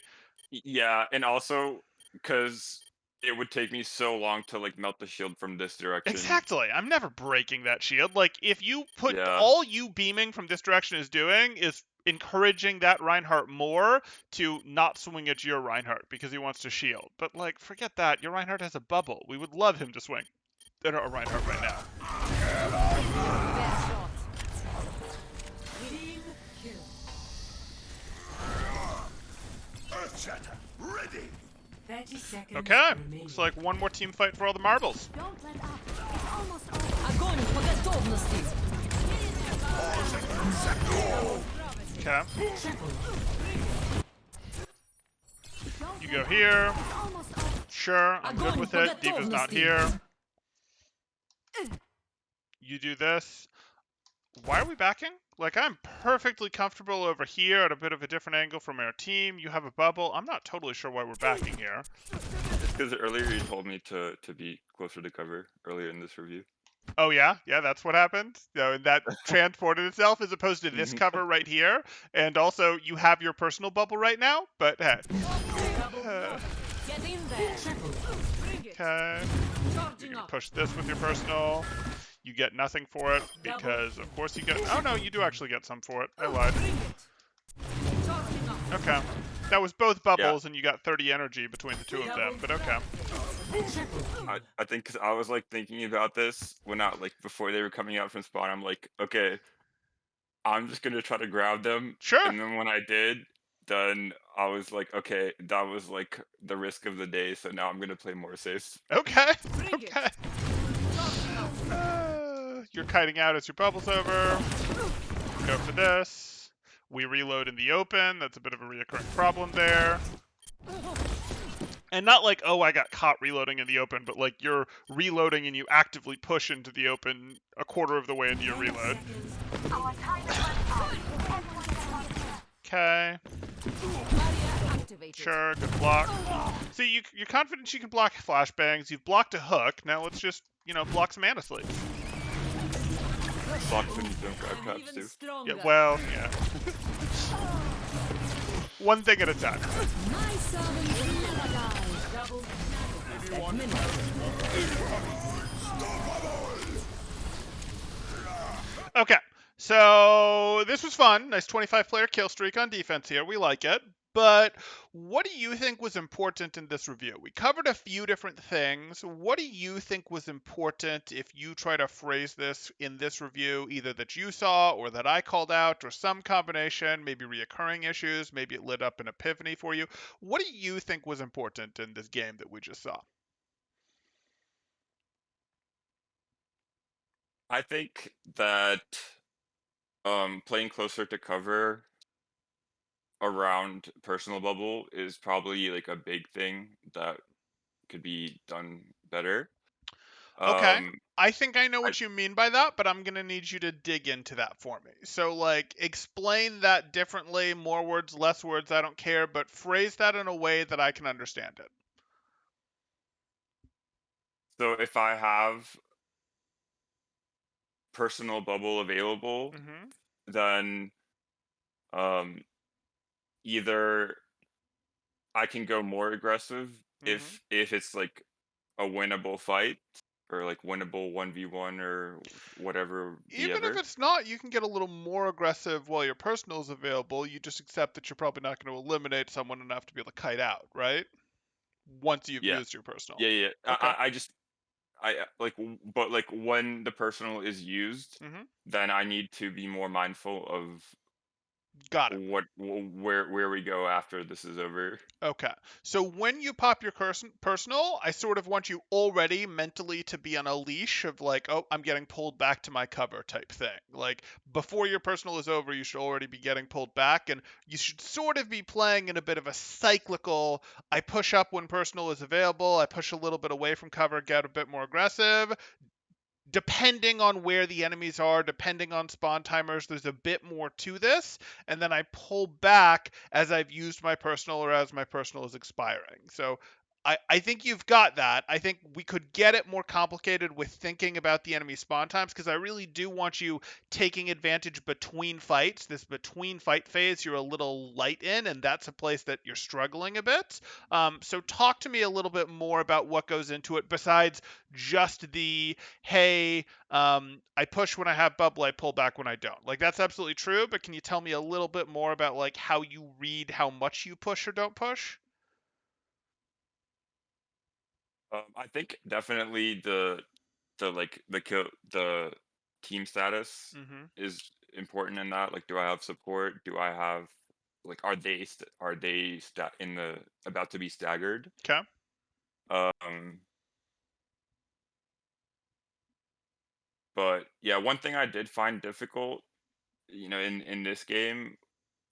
Yeah, and also, because it would take me so long to melt the shield from this direction. Exactly. I'm never breaking that shield. Like, if you put all you beaming from this direction is doing is encouraging that Reinhardt more to not swing at your Reinhardt because he wants to shield. But, like, forget that. Your Reinhardt has a bubble. We would love him to swing at our Reinhardt right now. shatter. Ready. 30 seconds Okay, remaining. looks like one more team fight for all the marbles. Don't let up. It's almost over. Огонь по готовности. Okay, Triple. you go here. It's almost over. Sure, I'm good Огонь with по it. Diva's not готовности. here. You do this. Why are we backing? Like, I'm perfectly comfortable over here at a bit of a different angle from our team. You have a bubble. I'm not totally sure why we're backing here. It's because earlier you told me to be closer to cover earlier in this review. Oh, yeah? Yeah, that's what happened? So that transported itself as opposed to this cover right here. And also, you have your personal bubble right now, but hey. Get in there. Triple. Bring it. Okay. You're Charging gonna up. push this with your personal. You get nothing for it because, of course, you get. Oh no, you do actually get some for it. I lied. Bring it. Charging up. Okay, that was both Yeah. bubbles, and you got 30 energy between the two of them. But okay. Triple. I think 'cause I was like thinking about this when before they were coming out from spawn. I'm like, okay, I'm just gonna try to grab them. Sure. And then when I did, then I was like, okay, that was like the risk of the day. So now I'm gonna play more safe. Okay. Bring it. Okay. Charging up. You're kiting out as your bubble's over. Go for this. We reload in the open. That's a bit of a reoccurring problem there. And not like, oh, I got caught reloading in the open, but like you're reloading and you actively push into the open a quarter of the way into your reload. Okay. Zarya activated. Sure, good block. See, you're confident you can block flashbangs. You've blocked a hook. Now let's just, block some mana sleeps. Blocks when you don't grab I'm traps even too. stronger. Yeah, well, yeah. One thing at a time. My servants will never die. Double. Okay, so this was fun. Nice 25-player kill streak on defense here. We like it. But what do you think was important in this review? We covered a few different things. What do you think was important if you try to phrase this in this review, either that you saw or that I called out or some combination, maybe reoccurring issues, maybe it lit up an epiphany for you? What do you think was important in this game that we just saw? I think that playing closer to cover around personal bubble is probably like a big thing that could be done better. Okay. Um, I think I know I, what you mean by that, but I'm going to need you to dig into that for me. So, like, explain that differently, more words, less words, I don't care, but phrase that in a way that I can understand it. so if I have personal bubble available, Mm-hmm. then um, either I can go more aggressive Mm-hmm. if it's like a winnable fight or like winnable 1v1 or whatever the Even if other. it's not, you can get a little more aggressive while your personal is available. You just accept that you're probably not going to eliminate someone enough to be able to kite out, right? Once you've Yeah. used your personal. Yeah. Okay. I just but like when the personal is used, Mm-hmm. then I need to be more mindful of Got it. where we go after this is over. Okay. So when you pop your personal, I sort of want you already mentally to be on a leash of like, oh, I'm getting pulled back to my cover type thing. Like before your personal is over, you should already be getting pulled back, and you should sort of be playing in a bit of a cyclical. I push up when personal is available. I push a little bit away from cover, get a bit more aggressive. Depending on where the enemies are, depending on spawn timers, there's a bit more to this. And then I pull back as I've used my personal or as my personal is expiring. So I think you've got that. I think we could get it more complicated with thinking about the enemy spawn times because I really do want you taking advantage between fights. This between fight phase you're a little light in, and that's a place that you're struggling a bit. So talk to me a little bit more about what goes into it besides just the hey, I push when I have bubble, I pull back when I don't. Like that's absolutely true, but can you tell me a little bit more about like how you read how much you push or don't push? I think definitely the team status Mm-hmm. is important in that. Like, do I have support? Do I have like are they in the about to be staggered? Okay. Um, but yeah, one thing I did find difficult, in this game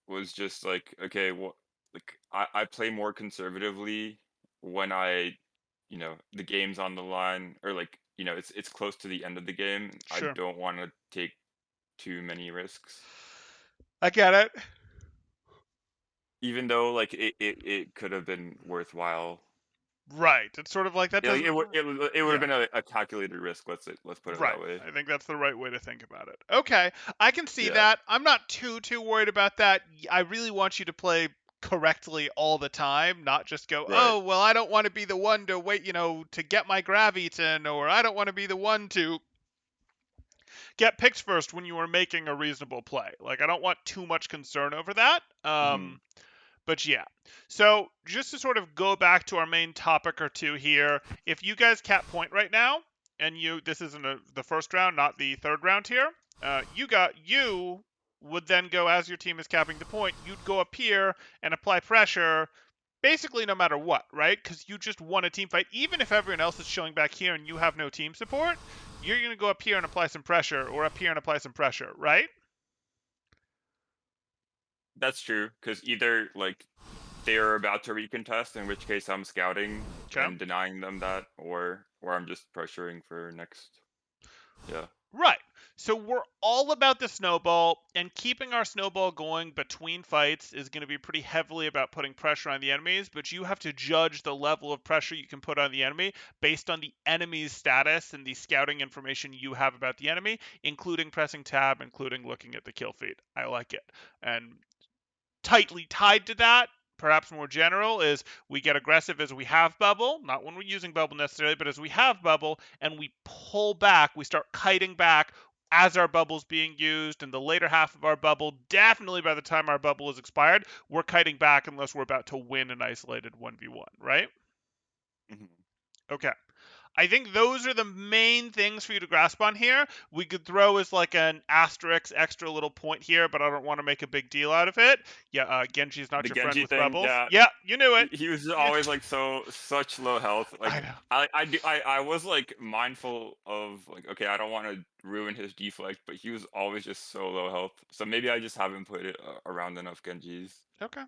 was just like, okay, well, like I play more conservatively when the game's on the line, or like, it's close to the end of the game. I Sure. don't want to take too many risks, I get it. even though like it could have been worthwhile. Right. It's sort of like that Yeah, like, doesn't. it would have Yeah. been a calculated risk. Let's put it Right. that way. I think that's the right way to think about it. Okay. I can see Yeah. that. I'm not too worried about that. I really want you to play correctly all the time, not just go, Right. "Oh, well, I don't want to be the one to wait, to get my grav eaten, or I don't want to be the one to get picked first when you are making a reasonable play." Like I don't want too much concern over that. Hmm. But yeah. So just to sort of go back to our main topic or two here, if you guys cap point right now, and this isn't the first round, not the third round here, you would then go as your team is capping the point. You'd go up here and apply pressure, basically no matter what, right? Because you just won a team fight. Even if everyone else is showing back here and you have no team support, you're gonna go up here and apply some pressure, or up here and apply some pressure, right? That's true, because either like they are about to recontest, in which case I'm scouting Okay. and denying them that, or I'm just pressuring for next. Yeah. Right. So we're all about the snowball, and keeping our snowball going between fights is going to be pretty heavily about putting pressure on the enemies, but you have to judge the level of pressure you can put on the enemy based on the enemy's status and the scouting information you have about the enemy, including pressing tab, including looking at the kill feed. I like it. And tightly tied to that, perhaps more general, is we get aggressive as we have bubble, not when we're using bubble necessarily, but as we have bubble, and we pull back, we start kiting back as our bubble's being used. In the later half of our bubble, definitely by the time our bubble is expired, we're kiting back unless we're about to win an isolated 1v1, right? Mhm. Okay. I think those are the main things for you to grasp on here. We could throw as like an asterisk extra little point here, but I don't want to make a big deal out of it. Yeah, Genji's not The your friend Genji with thing, bubbles. yeah, Yeah, you knew it. he was You- always like such low health. I Like know. I was like mindful of like, okay, I don't want to ruin his deflect, but he was always just so low health. So maybe I just haven't played it around enough Genjis. Okay.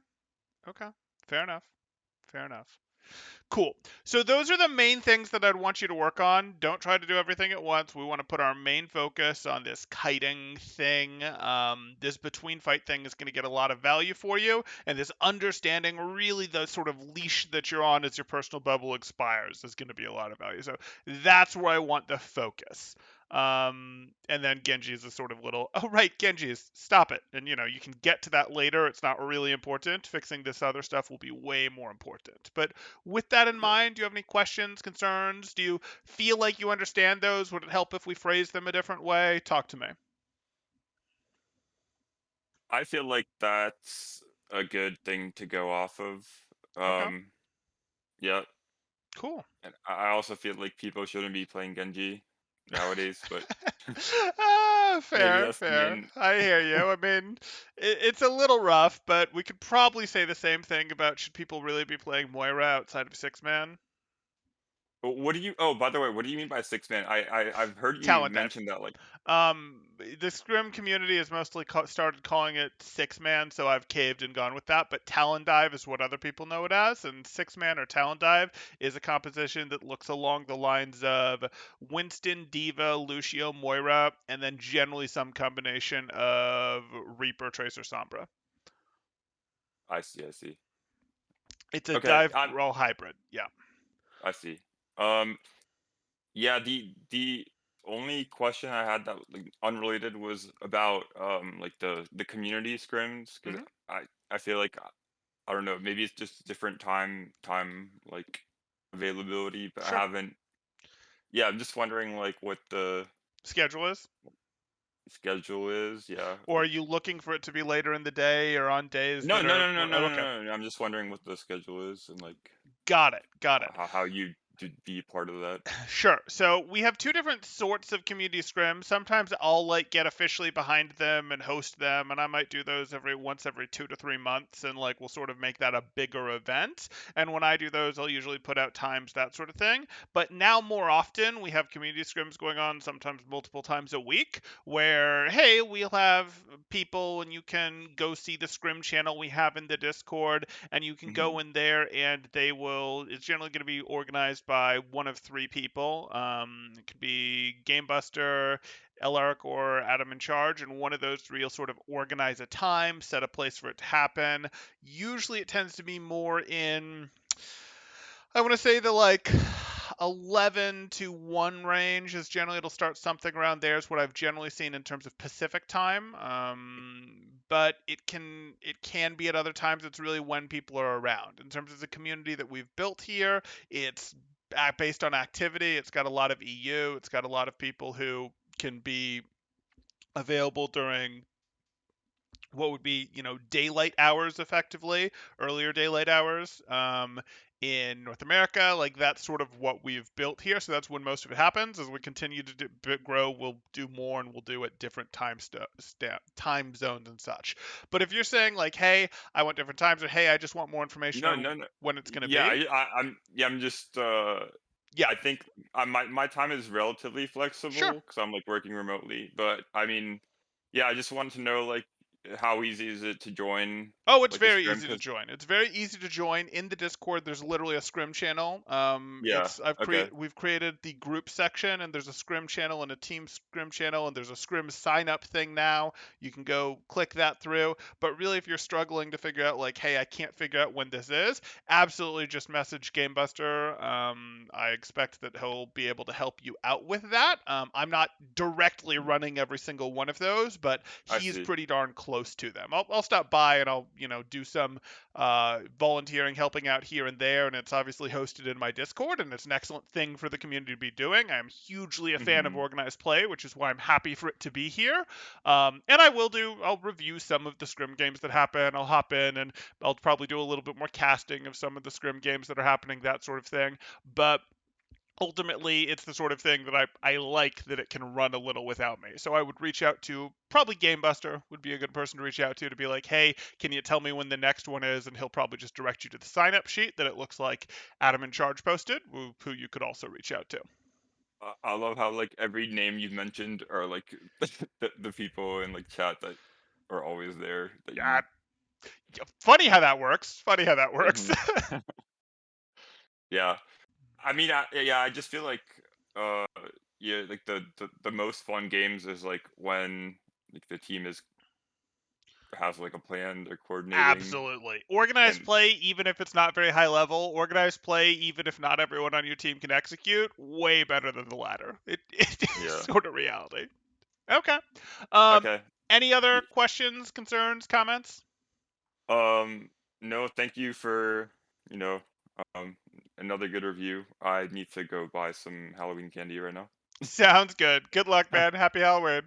Okay. Fair enough. Fair enough. Cool. So those are the main things that I'd want you to work on. Don't try to do everything at once. We want to put our main focus on this kiting thing. This between fight thing is going to get a lot of value for you, and this understanding really the sort of leash that you're on as your personal bubble expires is going to be a lot of value. So that's where I want the focus. And then Genji is a sort of little, oh right, Genji is, stop it. And you can get to that later. It's not really important. Fixing this other stuff will be way more important. But with that in mind, do you have any questions, concerns? Do you feel like you understand those? Would it help if we phrase them a different way? Talk to me. I feel like that's a good thing to go off of. Okay, Um, yeah, cool. and I also feel like people shouldn't be playing Genji nowadays, but maybe Fair, that's the fair. main. I hear you. I mean, it's a little rough, but we could probably say the same thing about should people really be playing Moira outside of six man? What do you? Oh, by the way, what do you mean by six man? I've heard you Talent dive. mention that like. The Scrim community has mostly started calling it six man, so I've caved and gone with that. But Talon Dive is what other people know it as, and six man or Talon Dive is a composition that looks along the lines of Winston, Diva, Lucio, Moira, and then generally some combination of Reaper, Tracer, Sombra. I see. I see. It's a Okay, dive brawl hybrid. Yeah. I see. Yeah, the only question I had that like unrelated was about like the community scrims, because Hmm. I feel like I don't know, maybe it's just different time like availability, but I Sure. haven't. Yeah, I'm just wondering like what the Schedule is? schedule is. Yeah, Or are like you looking for it to be later in the day or on days no that no are no no more. no Oh, no okay. no. No, I'm just wondering what the schedule is and like Got it. Got it. how you to be part of that? Sure. So we have two different sorts of community scrims. Sometimes I'll like get officially behind them and host them, and I might do those once every 2 to 3 months, and like we'll sort of make that a bigger event. And when I do those, I'll usually put out times, that sort of thing. But now more often we have community scrims going on, sometimes multiple times a week, where hey, we'll have people and you can go see the scrim channel we have in the Discord, and you can Hmm. go in there and it's generally going to be organized by one of three people. It could be Game Buster, Elaric, or Adam in charge, and one of those three will sort of organize a time, set a place for it to happen. Usually it tends to be more in, I want to say the like 11 to 1 range is generally, it'll start something around there is what I've generally seen in terms of Pacific time. But it can be at other times. It's really when people are around. In terms of the community that we've built here, it's based on activity. It's got a lot of EU. It's got a lot of people who can be available during what would be daylight hours, effectively earlier daylight hours, in North America. Like that's sort of what we've built here, so that's when most of it happens. As we continue to grow, we'll do more, and we'll do at different time zones and such. But if you're saying like, hey, I want different times, or hey, I just want more information No, on no, no. when it's going to Yeah, be. I'm just Yeah, I think my time is relatively sure. flexible because I'm like working remotely. But I mean, yeah, I just wanted to know like how easy is it to join Oh, it's like the very scrim? easy to Because join. It's very easy to join. In the Discord, there's literally a scrim channel. yeah, okay, We've created the group section, and there's a scrim channel and a team scrim channel, and there's a scrim sign up thing now. You can go click that through. But really, if you're struggling to figure out like, hey, I can't figure out when this is, absolutely just message Gamebuster. I expect that he'll be able to help you out with that. I'm not directly running every single one of those, but I he's see. pretty darn close to them. I'll stop by and I'll do some volunteering, helping out here and there, and it's obviously hosted in my Discord, and it's an excellent thing for the community to be doing. I'm hugely a fan of Hmm. organized play, which is why I'm happy for it to be here. And I'll review some of the scrim games that happen. I'll hop in and I'll probably do a little bit more casting of some of the scrim games that are happening, that sort of thing. But ultimately it's the sort of thing that I like that it can run a little without me. So I would reach out to probably Gamebuster would be a good person to reach out to be like, hey, can you tell me when the next one is? And he'll probably just direct you to the sign up sheet that it looks like Adam in charge posted, who you could also reach out to. I love how like every name you've mentioned are like the people in like chat that are always there that Yeah, you. funny how that works. Funny how that works. Mhm. Yeah, I mean, yeah, I just feel like uh yeah, like the most fun games is like when like the team is has like a plan, they're coordinating, Absolutely. Organized and play, even if it's not very high level, organized play, even if not everyone on your team can execute, way better than the latter. It is yeah. sort of reality. Okay. Um, Okay. any other Y- questions, concerns, comments? Um, no, thank you for, you know, um, another good review. I need to go buy some Halloween candy right now. Sounds good. Good luck, man. Happy Halloween.